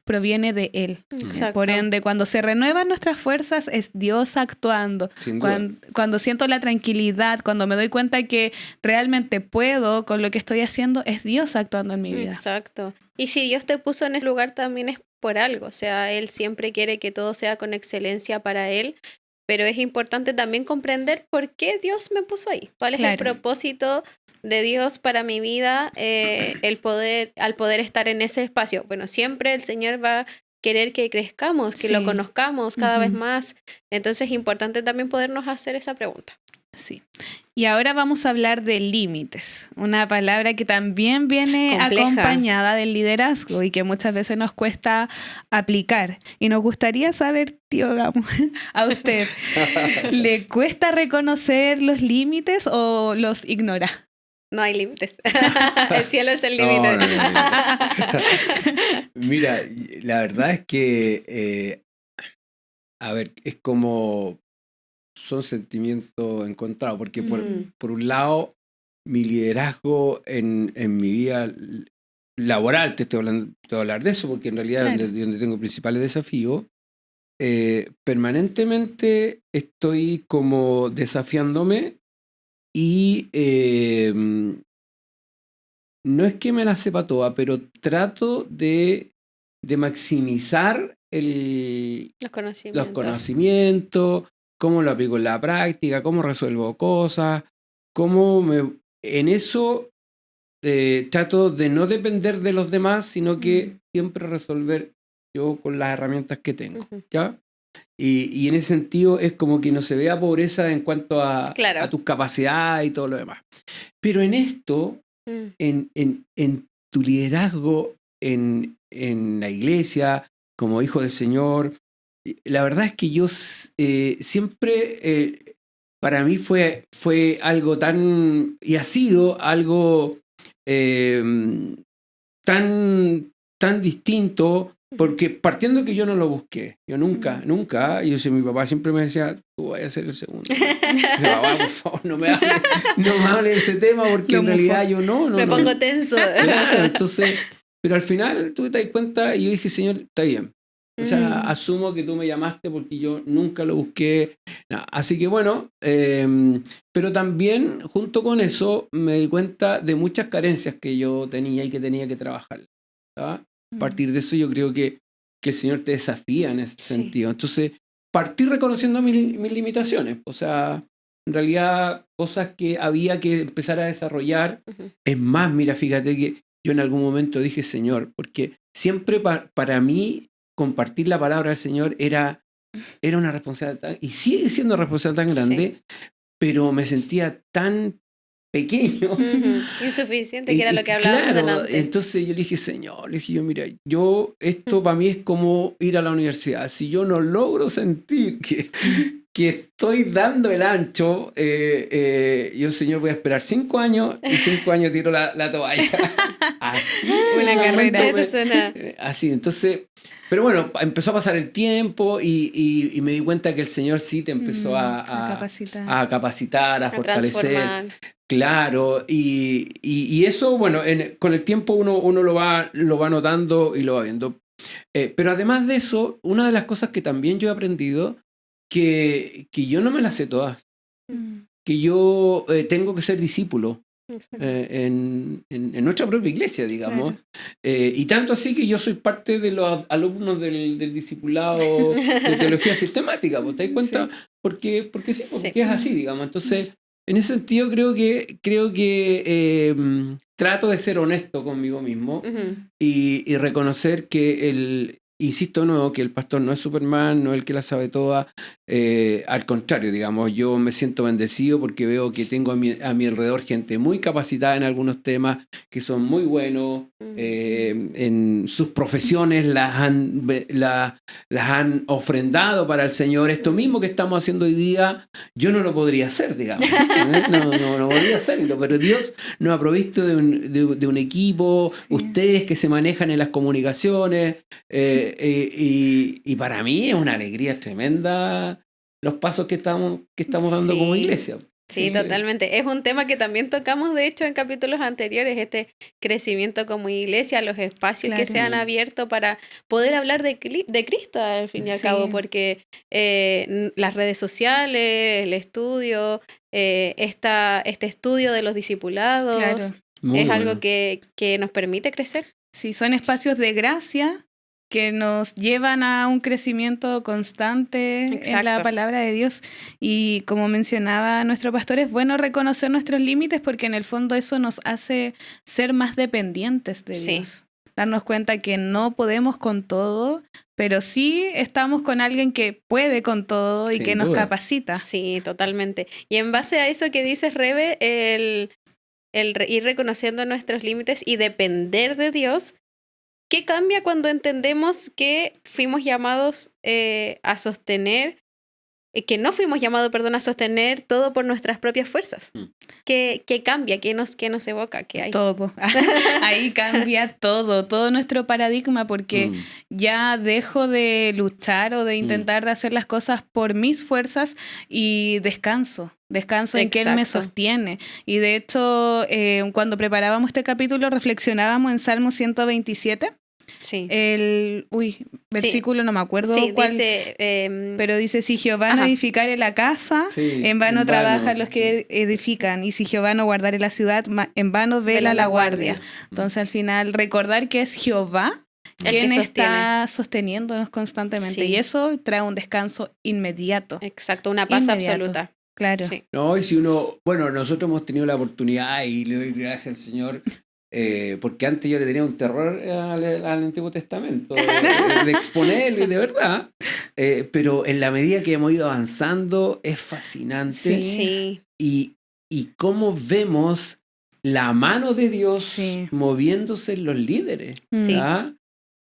proviene de Él. Exacto. Por ende, cuando se renuevan nuestras fuerzas, es Dios actuando. Sin duda. Cuando siento la tranquilidad, cuando me doy cuenta que realmente puedo con lo que estoy haciendo, es Dios actuando en mi vida. Exacto. Y si Dios te puso en ese lugar también es por algo. O sea, Él siempre quiere que todo sea con excelencia para Él. Pero es importante también comprender por qué Dios me puso ahí. ¿Cuál es el propósito de Dios para mi vida? Al poder estar en ese espacio. Bueno, siempre el Señor va a querer que crezcamos, que lo conozcamos cada vez más. Entonces es importante también podernos hacer esa pregunta. Sí. Y ahora vamos a hablar de límites, una palabra que también viene acompañada del liderazgo y que muchas veces nos cuesta aplicar. Y nos gustaría saber, tío Gamo, a usted, ¿le cuesta reconocer los límites o los ignora? No hay límites. El cielo es el límite. No. Mira, la verdad es que, a ver, es como... son sentimientos encontrados, porque por un lado, mi liderazgo en mi vida laboral, te estoy hablando, te voy a hablar de eso, porque en realidad es donde tengo principales desafíos, permanentemente estoy como desafiándome y no es que me la sepa toda, pero trato de maximizar los conocimientos, cómo lo aplico en la práctica, cómo resuelvo cosas, en eso trato de no depender de los demás, sino que siempre resolver yo con las herramientas que tengo, ¿ya? Y en ese sentido es como que no se vea pobreza en cuanto a tus capacidades y todo lo demás. Pero en esto, en tu liderazgo, en la iglesia, como hijo del Señor, la verdad es que yo siempre, para mí fue algo tan, y ha sido algo tan distinto, porque partiendo que yo no lo busqué, yo nunca, yo sé, mi papá siempre me decía, tú vas a ser el segundo. Papá, por favor, no me hable de ese tema, porque en realidad yo no. Me pongo tenso. Claro, entonces, pero al final tú te das cuenta y yo dije, Señor, está bien. O sea, asumo que tú me llamaste porque yo nunca lo busqué. Así que bueno, pero también junto con eso me di cuenta de muchas carencias que yo tenía y que tenía que trabajar. ¿Sabes? A partir de eso yo creo que el Señor te desafía en ese sentido. Entonces, partí reconociendo mis limitaciones. O sea, en realidad cosas que había que empezar a desarrollar. Es más, mira, fíjate que yo en algún momento dije, Señor, porque siempre para mí compartir la palabra del Señor era una responsabilidad y sigue siendo una responsabilidad tan grande, pero me sentía tan pequeño. Insuficiente, que era lo que hablábamos delante. Entonces yo le dije, Señor, mira, esto para mí es como ir a la universidad. Si yo no logro sentir que estoy dando el ancho, yo, Señor, voy a esperar 5 años y 5 años tiro la toalla. Así, una carrera. Así, entonces... Pero bueno, empezó a pasar el tiempo y me di cuenta que el Señor sí te empezó a capacitar, a fortalecer. Transformar. Claro, y eso, bueno, con el tiempo uno lo va notando y lo va viendo. Pero además de eso, una de las cosas que también yo he aprendido, que yo no me las sé todas, que yo tengo que ser discípulo. En nuestra propia iglesia, digamos. Y tanto así que yo soy parte de los alumnos del discipulado de teología sistemática, ¿te das cuenta? Porque es así, digamos. Entonces, en ese sentido creo que trato de ser honesto conmigo mismo y reconocer que insisto de nuevo que el pastor no es Superman, no es el que la sabe toda, al contrario, digamos, yo me siento bendecido porque veo que tengo a mi alrededor gente muy capacitada en algunos temas, que son muy buenos, en sus profesiones las han ofrendado para el Señor. Esto mismo que estamos haciendo hoy día, yo no lo podría hacer, digamos. No podría hacerlo, pero Dios nos ha provisto de un equipo, ustedes que se manejan en las comunicaciones, y para mí es una alegría tremenda los pasos que estamos dando como iglesia. Sí, totalmente. Es un tema que también tocamos, de hecho, en capítulos anteriores, este crecimiento como iglesia, los espacios que se han abierto para poder hablar de Cristo, al fin y al cabo, porque las redes sociales, el estudio, este estudio de los discipulados, es algo que nos permite crecer. Sí, son espacios de gracia que nos llevan a un crecimiento constante en la palabra de Dios. Y como mencionaba nuestro pastor, es bueno reconocer nuestros límites porque en el fondo eso nos hace ser más dependientes de Dios. Darnos cuenta que no podemos con todo, pero sí estamos con alguien que puede con todo y que nos capacita. Sí, totalmente. Y en base a eso que dices, Rebe, el ir reconociendo nuestros límites y depender de Dios, ¿qué cambia cuando entendemos que fuimos llamados a sostener, que no fuimos llamados, a sostener todo por nuestras propias fuerzas? ¿Qué cambia? ¿Qué nos evoca? ¿Qué hay? Todo. Ahí cambia todo nuestro paradigma, porque ya dejo de luchar o de intentar de hacer las cosas por mis fuerzas y descanso en que Él me sostiene. Y de hecho, cuando preparábamos este capítulo, reflexionábamos en Salmo 127. Sí. Versículo no me acuerdo cuál. Dice, pero dice, si Jehová no edificare la casa, en vano trabajan los que edifican. Y si Jehová no guardare la ciudad, en vano vela la guardia. Entonces, al final, recordar que es Jehová quien está sosteniéndonos constantemente. Y eso trae un descanso inmediato. Exacto, una paz absoluta. Claro. Sí. No, y si nosotros hemos tenido la oportunidad, y le doy gracias al Señor, porque antes yo le tenía un terror al Antiguo Testamento, de exponerlo y de verdad, pero en la medida que hemos ido avanzando es fascinante. Sí. Y cómo vemos la mano de Dios moviéndose en los líderes.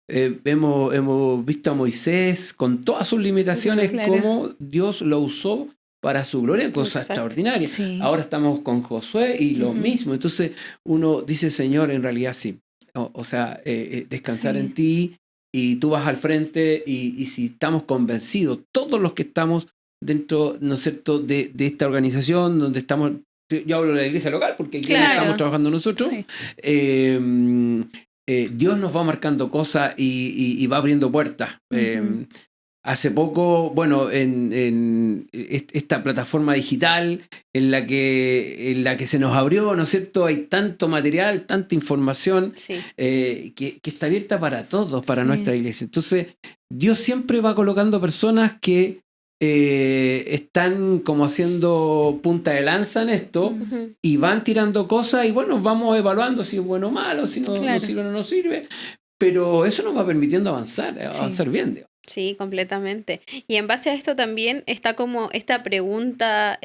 Hemos visto a Moisés con todas sus limitaciones, cómo Dios lo usó para su gloria, cosa extraordinaria. Ahora estamos con Josué y lo mismo. Entonces uno dice, Señor, en realidad sí. O sea, descansar en ti, y tú vas al frente, y si estamos convencidos, todos los que estamos dentro, ¿no es cierto?, de esta organización donde estamos, yo hablo de la iglesia local porque aquí estamos trabajando nosotros, Dios nos va marcando cosas y va abriendo puertas. Hace poco, en esta plataforma digital en la que se nos abrió, ¿no es cierto? Hay tanto material, tanta información que está abierta para todos, para nuestra iglesia. Entonces, Dios siempre va colocando personas que están como haciendo punta de lanza en esto, y van tirando cosas, y bueno, vamos evaluando si es bueno o malo, si no sirve o no nos sirve, pero eso nos va permitiendo avanzar bien, digamos. Sí, completamente. Y en base a esto también está como esta pregunta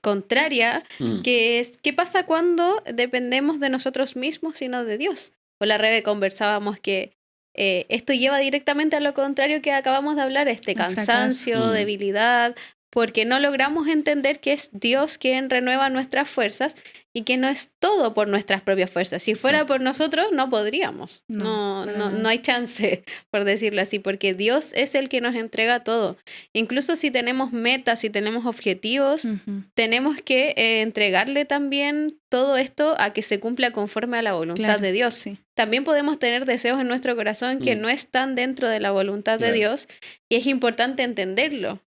contraria, que es, ¿qué pasa cuando dependemos de nosotros mismos y no de Dios? Con la Rebe conversábamos que esto lleva directamente a lo contrario que acabamos de hablar, cansancio, debilidad, porque no logramos entender que es Dios quien renueva nuestras fuerzas y que no es todo por nuestras propias fuerzas. Si fuera por nosotros, no podríamos. No hay chance, por decirlo así, porque Dios es el que nos entrega todo. Incluso si tenemos metas, si tenemos objetivos, tenemos que entregarle también todo esto a que se cumpla conforme a la voluntad de Dios. También podemos tener deseos en nuestro corazón que no están dentro de la voluntad de Dios, y es importante entenderlo.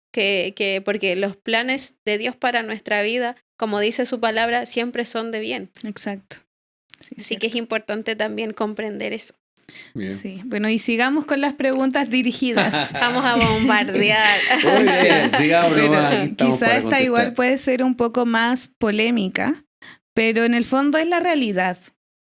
Porque los planes de Dios para nuestra vida, como dice su palabra, siempre son de bien. Exacto. Así que es importante también comprender eso. Bien. Sí, bueno, y sigamos con las preguntas dirigidas. Vamos a bombardear. Muy bien, sigamos. Quizá esta igual puede ser un poco más polémica, pero en el fondo es la realidad.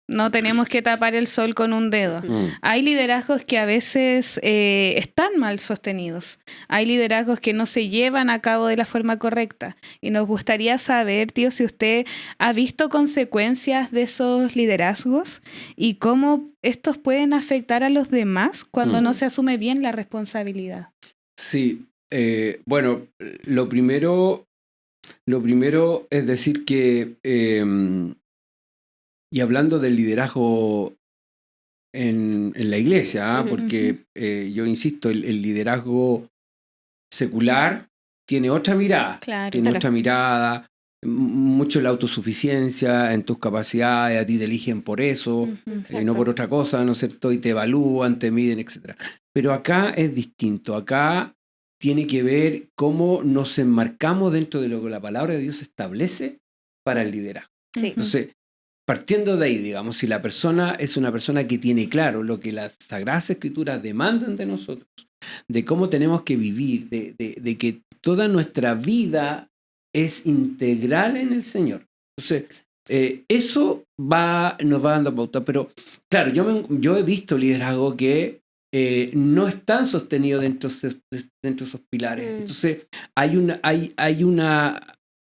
No tenemos que tapar el sol con un dedo. Hay liderazgos que a veces están mal sostenidos. Hay liderazgos que no se llevan a cabo de la forma correcta. Y nos gustaría saber, tío, si usted ha visto consecuencias de esos liderazgos y cómo estos pueden afectar a los demás cuando no se asume bien la responsabilidad. Sí, bueno, lo primero es decir que, y hablando del liderazgo en la iglesia, porque yo insisto, el liderazgo secular tiene otra mirada, otra mirada, mucho la autosuficiencia en tus capacidades, a ti te eligen por eso, no por otra cosa, ¿no es cierto? Y te evalúan, te miden, etc. Pero acá es distinto, acá tiene que ver cómo nos enmarcamos dentro de lo que la palabra de Dios establece para el liderazgo. Sí. Entonces, partiendo de ahí, digamos, si la persona es una persona que tiene claro lo que las Sagradas Escrituras demandan de nosotros, de cómo tenemos que vivir, de que toda nuestra vida es integral en el Señor. Entonces, eso nos va dando pauta. Pero, claro, yo he visto liderazgo que no están sostenidos dentro de esos pilares. Entonces, hay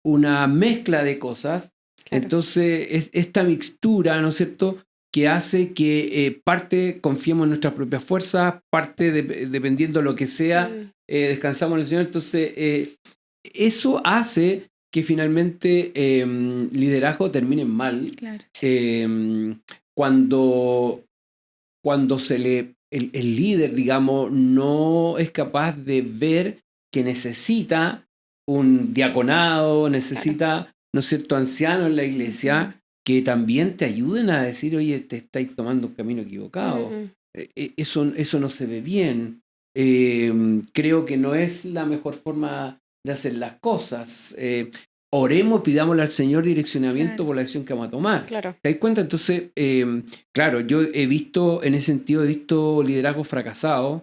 una mezcla de cosas. Claro. Entonces, esta mixtura, ¿no es cierto?, que hace que parte confiemos en nuestras propias fuerzas, parte dependiendo de lo que sea, descansamos en el Señor. Entonces, eso hace que finalmente liderazgo termine mal. Claro. Cuando el líder, digamos, no es capaz de ver que necesita un diaconado, necesita, ¿no es cierto?, ancianos en la iglesia que también te ayuden a decir, oye, te estáis tomando un camino equivocado. Eso no se ve bien. Creo que no es la mejor forma de hacer las cosas. Oremos, pidámosle al Señor direccionamiento por la decisión que vamos a tomar. Claro. ¿Te das cuenta? Entonces, claro, yo he visto, en ese sentido, liderazgos fracasados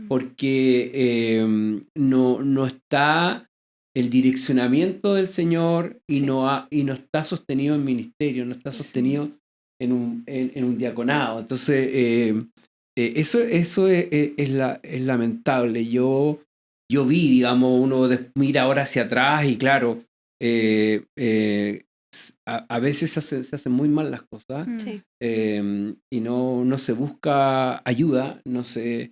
porque no está el direccionamiento del Señor y no está sostenido en ministerio, no está sostenido en un diaconado. Entonces, eso es lamentable. Yo vi, digamos, uno mira ahora hacia atrás y claro, a veces se hacen muy mal las cosas y no se busca ayuda, no se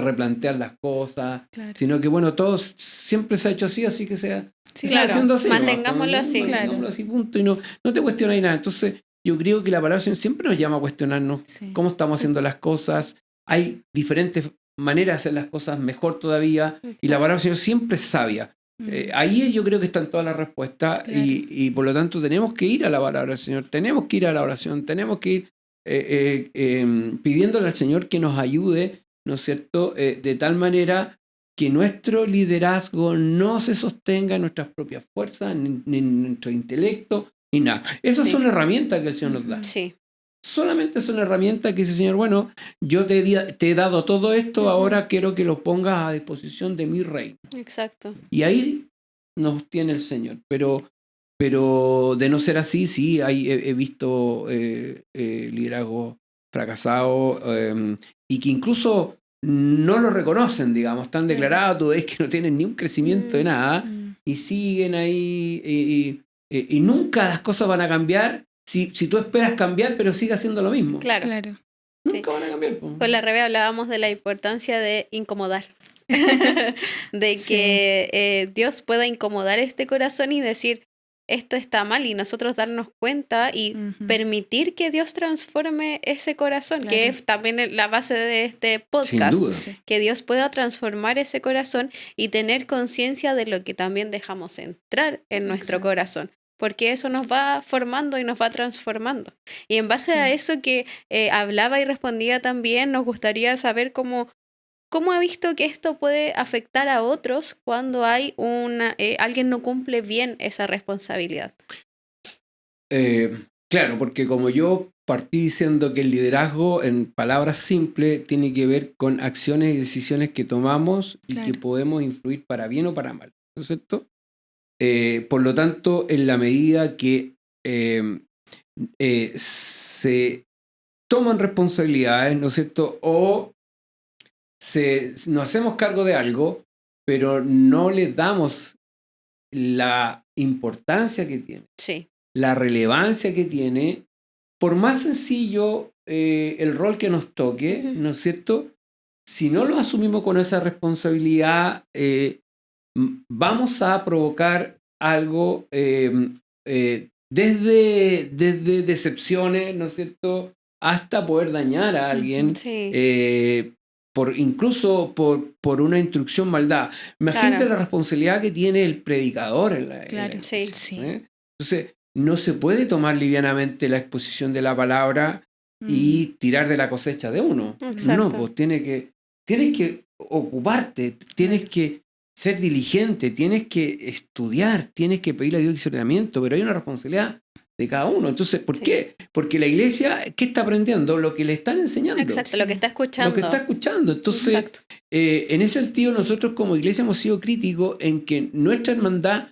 replantean las cosas, sino que bueno, todo siempre se ha hecho así que sea haciendo así. Mantengámoslo así. Mantengámoslo así, punto, y no te cuestionáis nada. Entonces, yo creo que la palabra siempre nos llama a cuestionarnos cómo estamos haciendo las cosas. Hay diferentes maneras de hacer las cosas mejor todavía, y la palabra del Señor siempre es sabia. Ahí yo creo que están todas las respuestas, y por lo tanto tenemos que ir a la palabra del Señor, tenemos que ir a la oración, tenemos que ir pidiéndole al Señor que nos ayude, ¿no es cierto?, de tal manera que nuestro liderazgo no se sostenga en nuestras propias fuerzas, ni en nuestro intelecto, ni nada. Esas son herramientas que el Señor nos da. Sí. Solamente son herramientas que dice, Señor, bueno, yo te he dado todo esto, ahora quiero que lo pongas a disposición de mi reino. Exacto. Y ahí nos tiene el Señor. Pero de no ser así, sí, he visto liderazgo fracasado y que incluso no lo reconocen, digamos, están declarados, tú ves que no tienen ni un crecimiento de nada y siguen ahí y nunca las cosas van a cambiar si tú esperas cambiar, pero sigue haciendo lo mismo. Claro. Nunca van a cambiar. Con la Rebe hablábamos de la importancia de incomodar. De que Dios pueda incomodar este corazón y decir, esto está mal, y nosotros darnos cuenta y permitir que Dios transforme ese corazón, que es también la base de este podcast. Sin duda. Que Dios pueda transformar ese corazón y tener conciencia de lo que también dejamos entrar en nuestro corazón, porque eso nos va formando y nos va transformando. Y en base a eso que hablaba y respondía también, nos gustaría saber cómo ha visto que esto puede afectar a otros cuando hay alguien no cumple bien esa responsabilidad. Claro, porque como yo partí diciendo que el liderazgo, en palabras simples, tiene que ver con acciones y decisiones que tomamos y que podemos influir para bien o para mal, ¿no es cierto? Por lo tanto, en la medida que se toman responsabilidades, ¿no es cierto? O nos hacemos cargo de algo, pero no le damos la importancia que tiene, Sí. la relevancia que tiene, por más sencillo el rol que nos toque, ¿no es cierto? Si no lo asumimos con esa responsabilidad, vamos a provocar algo desde decepciones, ¿no es cierto?, hasta poder dañar a alguien, Sí. incluso por una instrucción maldad. Imagínate Claro. la responsabilidad que tiene el predicador en la Claro, iglesia, Sí. Entonces, no se puede tomar livianamente la exposición de la palabra y tirar de la cosecha de uno. Exacto. No, pues tienes que ocuparte, tienes que ser diligente, tienes que estudiar, tienes que pedirle a Dios discernimiento, pero hay una responsabilidad de cada uno. Entonces, ¿por qué? Porque la iglesia, ¿qué está aprendiendo? Lo que le están enseñando. Exacto, lo que está escuchando. Lo que está escuchando. Entonces, en ese sentido, nosotros como iglesia hemos sido críticos en que nuestra hermandad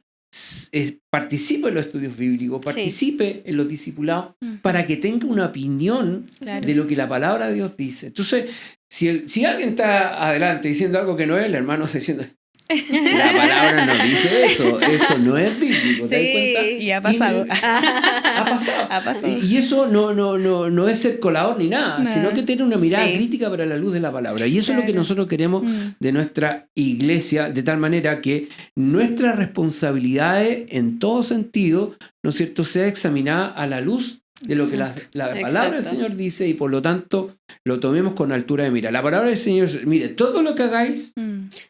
participe en los estudios bíblicos, participe en los discipulados, para que tenga una opinión de lo que la palabra de Dios dice. Entonces, si alguien está adelante diciendo algo que no es, el hermano está diciendo... La palabra no dice eso no es bíblico, ¿te das cuenta? Y ha pasado. Ha pasado. Y eso no es ser colador ni nada, sino que tener una mirada crítica para la luz de la palabra. Y eso es lo que nosotros queremos de nuestra iglesia, de tal manera que nuestras responsabilidades en todo sentido, ¿no es cierto?, sea examinada a la luz de lo que la palabra del Señor dice, y por lo tanto lo tomemos con altura de mira. La palabra del Señor, mire, todo lo que hagáis,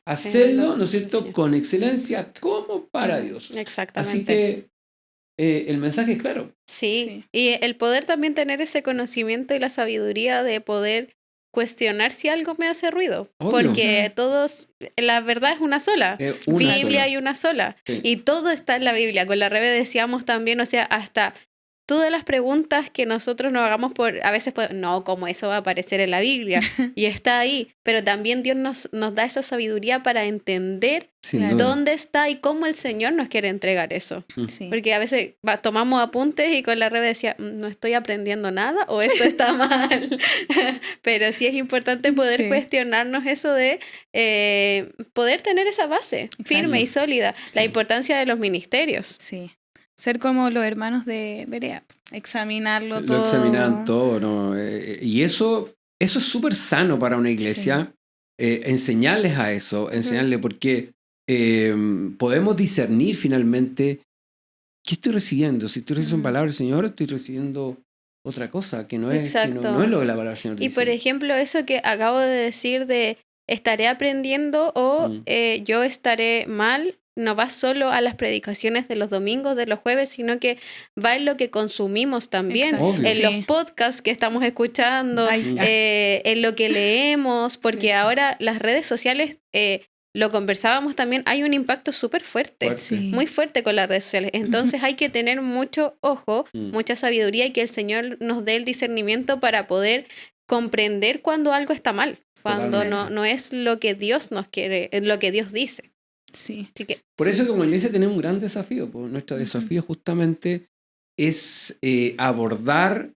hacerlo, ¿no es cierto?, con excelencia, como para Dios. Exactamente. Así que el mensaje es claro. Sí, y el poder también tener ese conocimiento y la sabiduría de poder cuestionar si algo me hace ruido. Obvio. Porque la verdad es una sola. Biblia hay una sola. Sí. Y todo está en la Biblia. Con la Rebe decíamos también, o sea, hasta todas las preguntas que nosotros nos hagamos a veces, no, como eso va a aparecer en la Biblia. Y está ahí. Pero también Dios nos da esa sabiduría para entender dónde está y cómo el Señor nos quiere entregar eso. Sí. Porque a veces tomamos apuntes y con la Rebe decía, no estoy aprendiendo nada o esto está mal. Pero sí es importante poder cuestionarnos eso de poder tener esa base firme y sólida. La importancia de los ministerios. Sí. Ser como los hermanos de Berea, examinarlo todo. Lo examinan todo, ¿no? Y eso es súper sano para una iglesia, enseñarles a eso, enseñarles porque podemos discernir finalmente qué estoy recibiendo. Si estoy recibiendo palabra del Señor, estoy recibiendo otra cosa que no es lo que la palabra del Señor dice. Y por ejemplo, eso que acabo de decir de estaré aprendiendo o yo estaré mal, no va solo a las predicaciones de los domingos, de los jueves, sino que va en lo que consumimos también, en los podcasts que estamos escuchando, en lo que leemos, porque ahora las redes sociales, lo conversábamos también, hay un impacto súper fuerte, muy fuerte con las redes sociales. Entonces hay que tener mucho ojo, mucha sabiduría y que el Señor nos dé el discernimiento para poder comprender cuando algo está mal, cuando no es lo que Dios nos quiere, es lo que Dios dice. Sí. Así que, por eso como iglesia tenemos un gran desafío. Nuestro desafío justamente es abordar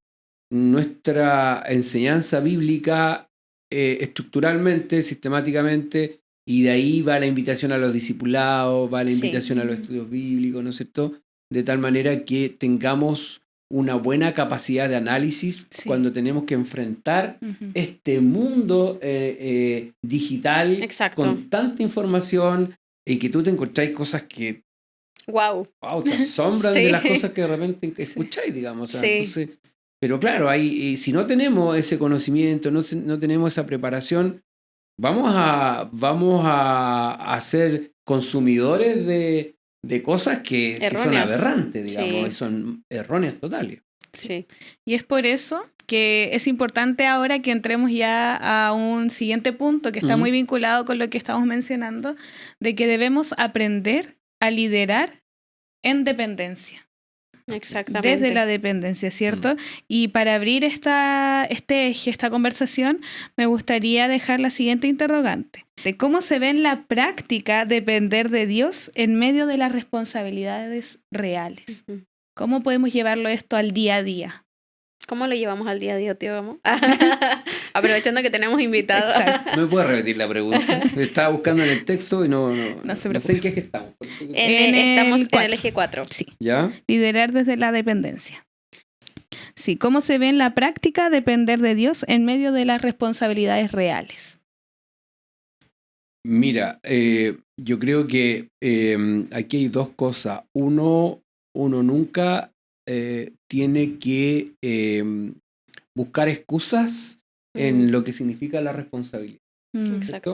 nuestra enseñanza bíblica estructuralmente, sistemáticamente, y de ahí va la invitación a los discipulados, va la invitación a los estudios bíblicos, ¿no es cierto? De tal manera que tengamos una buena capacidad de análisis cuando tenemos que enfrentar este mundo digital con tanta información, y que tú te encontráis cosas que te asombran de las cosas que de repente escucháis, digamos. O sea, entonces, pero claro, si no tenemos ese conocimiento, no tenemos esa preparación, vamos a ser consumidores de cosas que son aberrantes, digamos, y son erróneas totales. Sí. Y es por eso que es importante ahora que entremos ya a un siguiente punto que está muy vinculado con lo que estamos mencionando, de que debemos aprender a liderar en dependencia. Exactamente. Desde la dependencia, ¿cierto? Y para abrir esta conversación, me gustaría dejar la siguiente interrogante. De cómo se ve en la práctica depender de Dios en medio de las responsabilidades reales. ¿Cómo podemos llevarlo esto al día a día? ¿Cómo lo llevamos al día a día, tío? Vamos. Aprovechando que tenemos invitados. Exacto. ¿Me puedes repetir la pregunta? Estaba buscando en el texto y no se sé en qué eje estamos. Estamos en el 4. eje 4. Sí. ¿Ya? Liderar desde la dependencia. Sí, ¿cómo se ve en la práctica depender de Dios en medio de las responsabilidades reales? Mira, yo creo que aquí hay dos cosas. Uno nunca tiene que buscar excusas en lo que significa la responsabilidad. Exacto.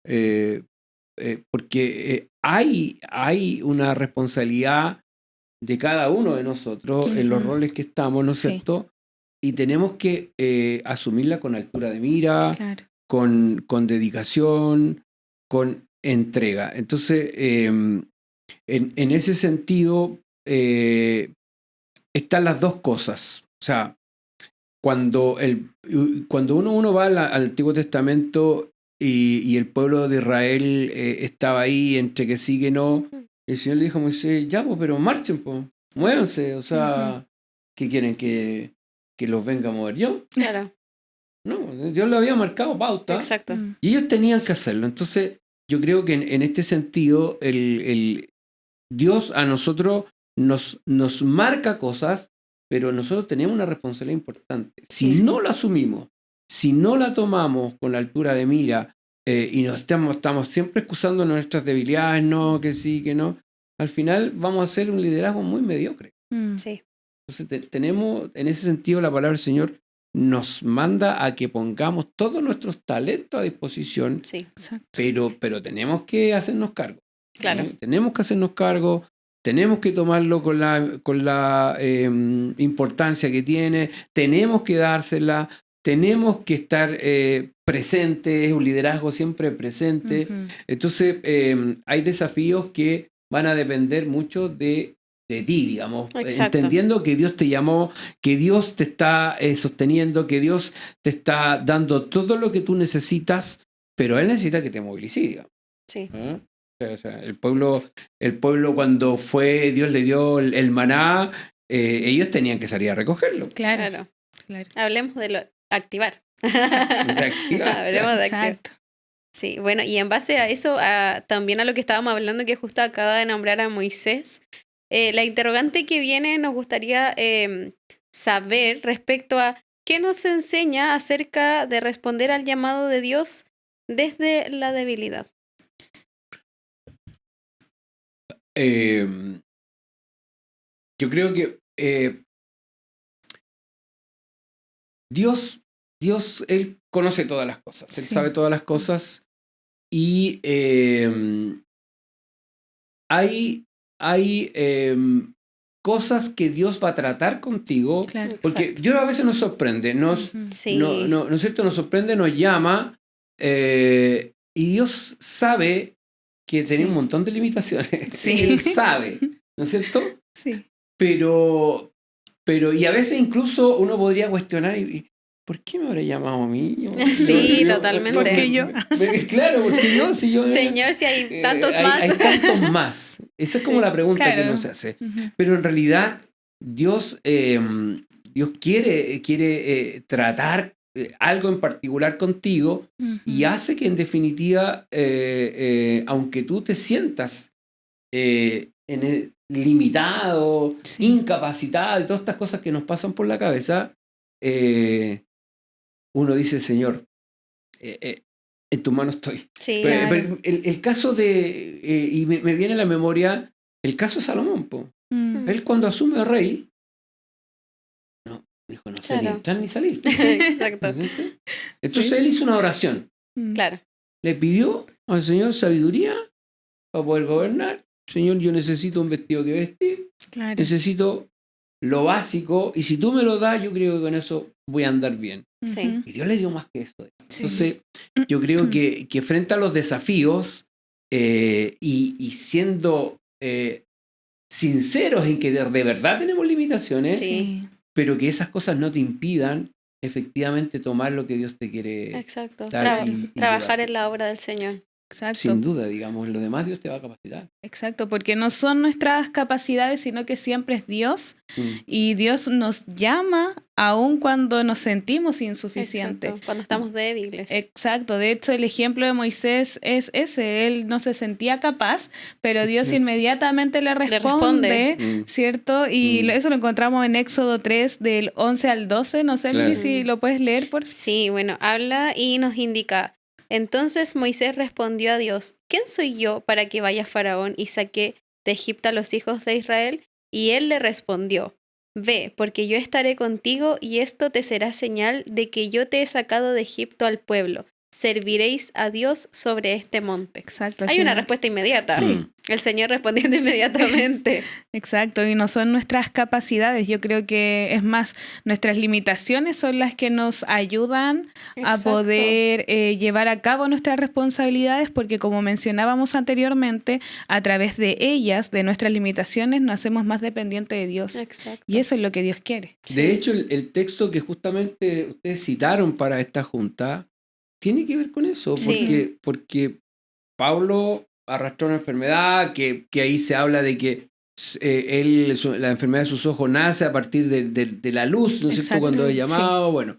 ¿Cierto? Porque hay una responsabilidad de cada uno de nosotros en los roles que estamos, ¿no es Sí. cierto? Y tenemos que asumirla con altura de mira, Claro. con dedicación, con entrega. Entonces, en ese sentido, están las dos cosas. O sea, cuando uno va al Antiguo Testamento y el pueblo de Israel estaba ahí entre que sí que no, el Señor le dijo a Moisés, ya, pues, pero marchen, pues, muévanse. O sea, ¿qué quieren? ¿Que los venga a mover yo? Claro. No, Dios le había marcado pauta. Exacto. Y ellos tenían que hacerlo. Entonces, yo creo que en este sentido, el Dios a nosotros nos marca cosas, pero nosotros tenemos una responsabilidad importante. Si no la asumimos, si no la tomamos con la altura de mira y nos estamos siempre excusando nuestras debilidades, no, que sí, que no, al final vamos a hacer un liderazgo muy mediocre. Sí. Entonces, tenemos, en ese sentido, la palabra del Señor nos manda a que pongamos todos nuestros talentos a disposición, Sí. Exacto. pero tenemos que hacernos cargo. Claro. ¿Sí? Tenemos que hacernos cargo, tenemos que tomarlo con la importancia que tiene, tenemos que dársela, tenemos que estar presentes, un liderazgo siempre presente. Entonces, hay desafíos que van a depender mucho de ti, digamos, Exacto. entendiendo que Dios te llamó, que Dios te está sosteniendo, que Dios te está dando todo lo que tú necesitas, pero Él necesita que te movilices, digamos. Sí. ¿Ah? O sea, el pueblo cuando Dios le dio el maná, ellos tenían que salir a recogerlo. Claro. Hablemos de lo activar. De activar. Hablemos de activar. Exacto. Sí, bueno, y en base a eso, también a lo que estábamos hablando, que justo acaba de nombrar a Moisés, la interrogante que viene nos gustaría saber respecto a qué nos enseña acerca de responder al llamado de Dios desde la debilidad. Yo creo que Dios, Él conoce todas las cosas, Él sabe todas las cosas y hay cosas que Dios va a tratar contigo, Claro. porque Exacto. Dios a veces nos sorprende, Sí. ¿no es cierto? Nos sorprende, nos llama y Dios sabe que tiene un montón de limitaciones. Sí. Él sabe, ¿no es cierto? Sí. Pero, y a veces incluso uno podría cuestionar, ¿por qué me habrá llamado a mí? Sí, totalmente. ¿Por qué yo? Claro, porque yo, si yo... Señor, si hay tantos más. Hay tantos más. Esa es como la pregunta que uno se hace. Pero en realidad, Dios quiere tratar algo en particular contigo y hace que en definitiva, aunque tú te sientas limitado, incapacitado y todas estas cosas que nos pasan por la cabeza, uno dice, Señor, en tu mano estoy. Sí, pero el caso de, y me viene a la memoria, el caso de Salomón. Él cuando asume rey, dijo, no sé ni entrar ni salir. Exacto. Entonces él hizo una oración. Claro. Le pidió al Señor sabiduría para poder gobernar. Señor, yo necesito un vestido que vestir. Claro. Necesito lo básico. Y si tú me lo das, yo creo que con eso voy a andar bien. Sí. Y Dios le dio más que eso. Entonces, yo creo que frente a los desafíos y siendo sinceros en que de verdad tenemos limitaciones, pero que esas cosas no te impidan efectivamente tomar lo que Dios te quiere Exacto. dar Trabajar en la obra del Señor. Exacto. Sin duda, digamos, lo demás Dios te va a capacitar. Exacto, porque no son nuestras capacidades, sino que siempre es Dios. Y Dios nos llama aun cuando nos sentimos insuficientes. Exacto, cuando estamos débiles. Exacto, de hecho el ejemplo de Moisés es ese, él no se sentía capaz, pero Dios inmediatamente le responde, ¿cierto? Y eso lo encontramos en Éxodo 3 del 11 al 12, no sé, Claro. Mili, si lo puedes leer, por Sí, bueno, habla y nos indica: entonces Moisés respondió a Dios: ¿quién soy yo para que vaya Faraón y saque de Egipto a los hijos de Israel? Y él le respondió: ve, porque yo estaré contigo, y esto te será señal de que yo te he sacado de Egipto al pueblo. Serviréis a Dios sobre este monte. Exacto. Hay una respuesta inmediata. Sí. El Señor respondiendo inmediatamente. Exacto, y no son nuestras capacidades, yo creo que es más, nuestras limitaciones son las que nos ayudan a Exacto. poder llevar a cabo nuestras responsabilidades, porque como mencionábamos anteriormente, a través de ellas, de nuestras limitaciones, nos hacemos más dependientes de Dios. Exacto. Y eso es lo que Dios quiere. De hecho, el texto que justamente ustedes citaron para esta junta tiene que ver con eso, Sí. porque Pablo arrastró una enfermedad, que ahí se habla de que la enfermedad de sus ojos nace a partir de la luz, ¿no es cierto? Exacto. Cuando es Sí. llamado, bueno.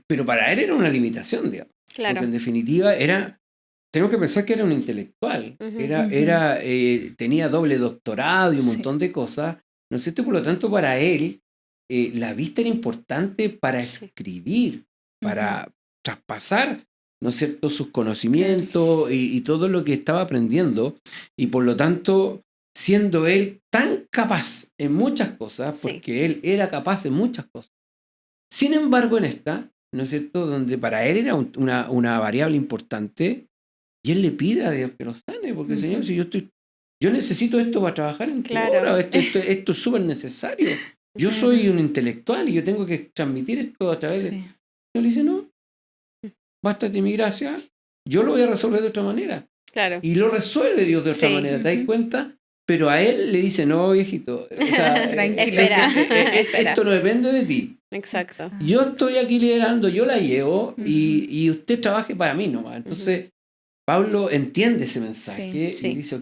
Pero para él era una limitación, digamos. Claro. Porque en definitiva tenemos que pensar que era un intelectual, tenía doble doctorado y un Sí. montón de cosas, ¿no es cierto? Por lo tanto, para él, la vista era importante para Sí. escribir, para traspasar, ¿no es cierto?, sus conocimientos y todo lo que estaba aprendiendo, y por lo tanto, siendo él tan capaz en muchas cosas, Sí. porque él era capaz en muchas cosas. Sin embargo, en esta, ¿no es cierto?, donde para él era una variable importante, y él le pide a Dios que lo sane, porque Señor, si yo necesito esto para trabajar en tu Claro. obra, esto es súper necesario. Yo soy un intelectual y yo tengo que transmitir esto a través de... Sí. Él dice, no, bástate mi gracia, yo lo voy a resolver de otra manera. Claro. Y lo resuelve Dios de otra Sí. manera, ¿te das cuenta? Pero a él le dice, no, viejito, o sea, Espera. esto no depende de ti. Exacto. Yo estoy aquí liderando, yo la llevo y usted trabaje para mí nomás. Entonces, Pablo entiende ese mensaje Sí. y dice,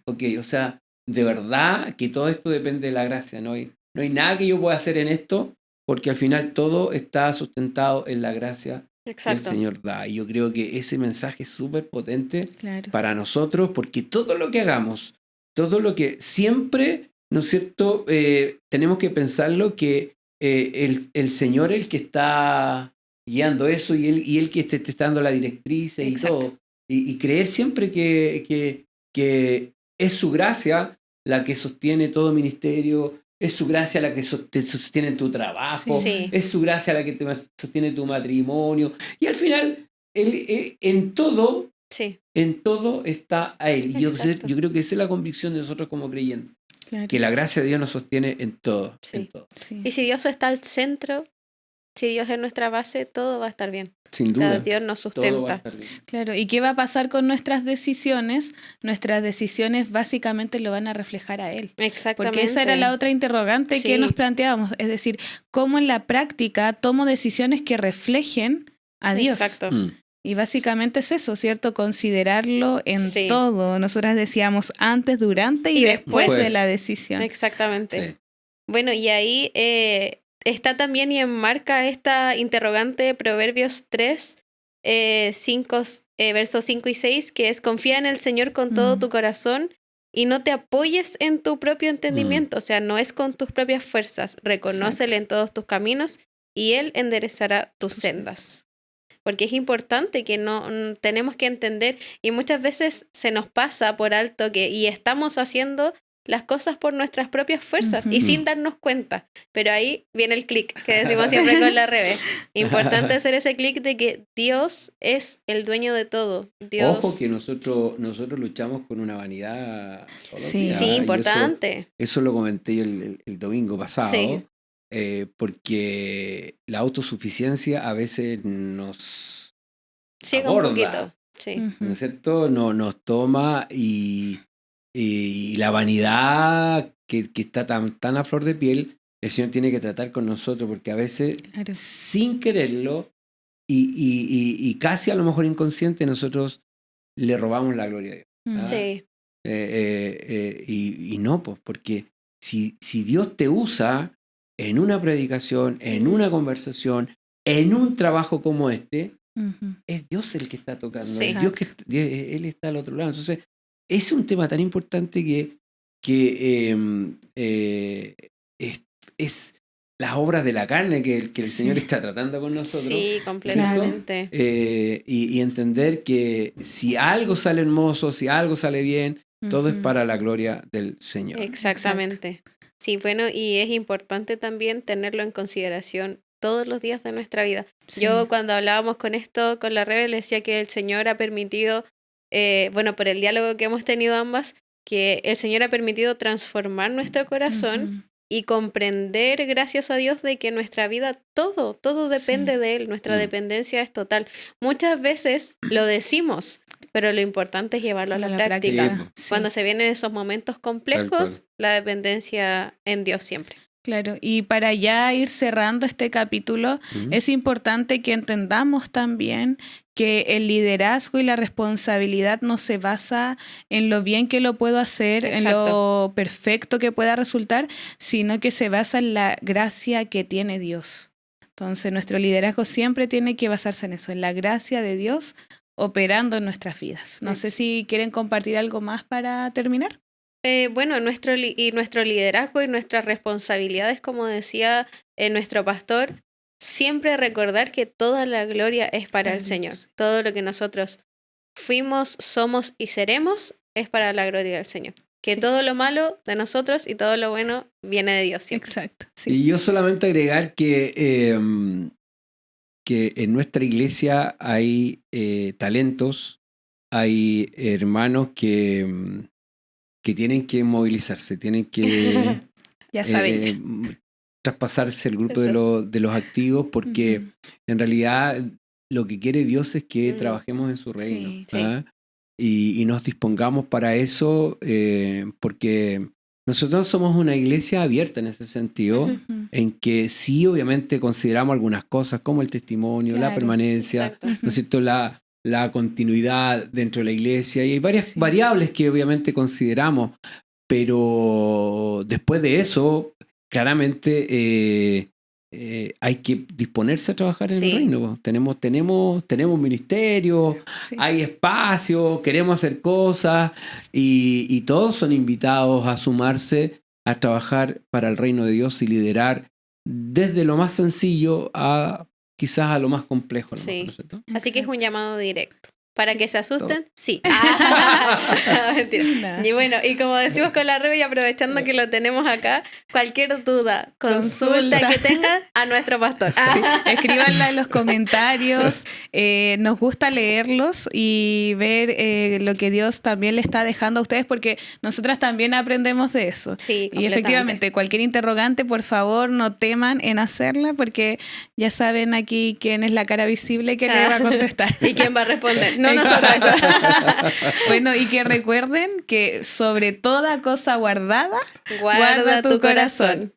ok, o sea, de verdad que todo esto depende de la gracia. No hay nada que yo pueda hacer en esto, porque al final todo está sustentado en la gracia que el Exacto. Señor da. Y yo creo que ese mensaje es súper potente Claro. para nosotros, porque todo lo que hagamos, todo lo que siempre, ¿no es cierto?, tenemos que pensarlo que el Señor es el que está guiando eso y él que te está dando la directriz y Exacto. todo. Y creer siempre que es su gracia la que sostiene todo ministerio, es su gracia la que te sostiene en tu trabajo, Sí. es su gracia la que te sostiene tu matrimonio. Y al final, en todo Sí. está a Él. Y yo Exacto. creo que esa es la convicción de nosotros como creyentes. Claro. Que la gracia de Dios nos sostiene en todo. Sí. En todo. Sí. Y si Dios está al centro, si Dios es nuestra base, todo va a estar bien. Sin O sea, duda. Dios nos Todo va a sustenta. estar bien. Claro, ¿y qué va a pasar con nuestras decisiones? Nuestras decisiones básicamente lo van a reflejar a Él. Exactamente. Porque esa era la otra interrogante Sí. que nos planteábamos. Es decir, ¿cómo en la práctica tomo decisiones que reflejen a Dios? Exacto. Y básicamente es eso, ¿cierto? Considerarlo en Sí. todo. Nosotras decíamos antes, durante y después Después. de la decisión. Exactamente. Sí. Bueno, y ahí está también y enmarca esta interrogante de Proverbios 3, versos 5 y 6, que es: confía en el Señor con todo tu corazón y no te apoyes en tu propio entendimiento. O sea, no es con tus propias fuerzas. Reconócele en todos tus caminos y Él enderezará tus sendas. Porque es importante que tenemos que entender, y muchas veces se nos pasa por alto y estamos haciendo las cosas por nuestras propias fuerzas y sin darnos cuenta. Pero ahí viene el clic que decimos siempre con la Rebe. Importante hacer ese clic de que Dios es el dueño de todo. Dios... Ojo que nosotros luchamos con una vanidad todos los Sí. días, Sí, y importante. Eso lo comenté yo el domingo pasado. Sí. Porque la autosuficiencia a veces nos Ciega aborda, un poquito. Sí. ¿no es cierto? Nos toma y la vanidad que está tan a flor de piel, el Señor tiene que tratar con nosotros, porque a veces, Claro. sin quererlo, y casi a lo mejor inconsciente nosotros le robamos la gloria a Dios. ¿Ah? Sí. Y no, pues, porque si Dios te usa en una predicación, en una conversación, en un trabajo como este, es Dios el que está tocando, Sí. es Dios Él está al otro lado. Entonces, es un tema tan importante que es las obras de la carne que el Sí. Señor está tratando con nosotros. Sí, completamente. Y entender que si algo sale hermoso, si algo sale bien, todo es para la gloria del Señor. Exactamente. Sí, bueno, y es importante también tenerlo en consideración todos los días de nuestra vida. Sí. Yo cuando hablábamos con la Rebe, le decía que el Señor ha permitido, bueno, por el diálogo que hemos tenido ambas, que el Señor ha permitido transformar nuestro corazón y comprender, gracias a Dios, de que nuestra vida, todo depende de Él, nuestra dependencia es total. Muchas veces lo decimos, pero lo importante es llevarlo a la práctica. Sí. Cuando se vienen esos momentos complejos, la dependencia en Dios siempre. Claro, y para ya ir cerrando este capítulo, es importante que entendamos también que el liderazgo y la responsabilidad no se basa en lo bien que lo puedo hacer, en lo perfecto que pueda resultar, sino que se basa en la gracia que tiene Dios. Entonces, nuestro liderazgo siempre tiene que basarse en eso, en la gracia de Dios operando en nuestras vidas. No sé si quieren compartir algo más para terminar. Bueno, nuestro liderazgo y nuestras responsabilidades, como decía nuestro pastor, siempre recordar que toda la gloria es para el Señor. Todo lo que nosotros fuimos, somos y seremos es para la gloria del Señor. Que todo lo malo de nosotros y todo lo bueno viene de Dios siempre. Exacto. Sí. Y yo solamente agregar que en nuestra iglesia hay talentos, hay hermanos que tienen que movilizarse, tienen que ya saben. traspasarse el grupo de los activos, porque en realidad lo que quiere Dios es que trabajemos en su reino. Sí. ¿Ah? Y nos dispongamos para eso, porque nosotros somos una iglesia abierta en ese sentido, en que sí, obviamente consideramos algunas cosas como el testimonio, la permanencia, ¿no es cierto? La continuidad dentro de la iglesia, y hay varias variables que obviamente consideramos, pero después de eso, claramente hay que disponerse a trabajar en el reino. Tenemos ministerio, hay espacio, queremos hacer cosas, y todos son invitados a sumarse a trabajar para el reino de Dios y liderar desde lo más sencillo a quizás a lo más complejo. Sí. ¿No? Así que es un llamado directo. ¿Para que se asusten? Todo. Sí. Mentira. Y bueno, y como decimos con la Rebe, y aprovechando que lo tenemos acá, cualquier duda, consulta que tengan a nuestro pastor. Escríbanla en los comentarios. Nos gusta leerlos y ver lo que Dios también le está dejando a ustedes, porque nosotras también aprendemos de eso. Sí, y efectivamente, cualquier interrogante, por favor, no teman en hacerla, porque ya saben aquí quién es la cara visible que le va a contestar. Y quién va a responder. No nosotros. Bueno, y que recuerden que sobre toda cosa guardada, guarda tu corazón.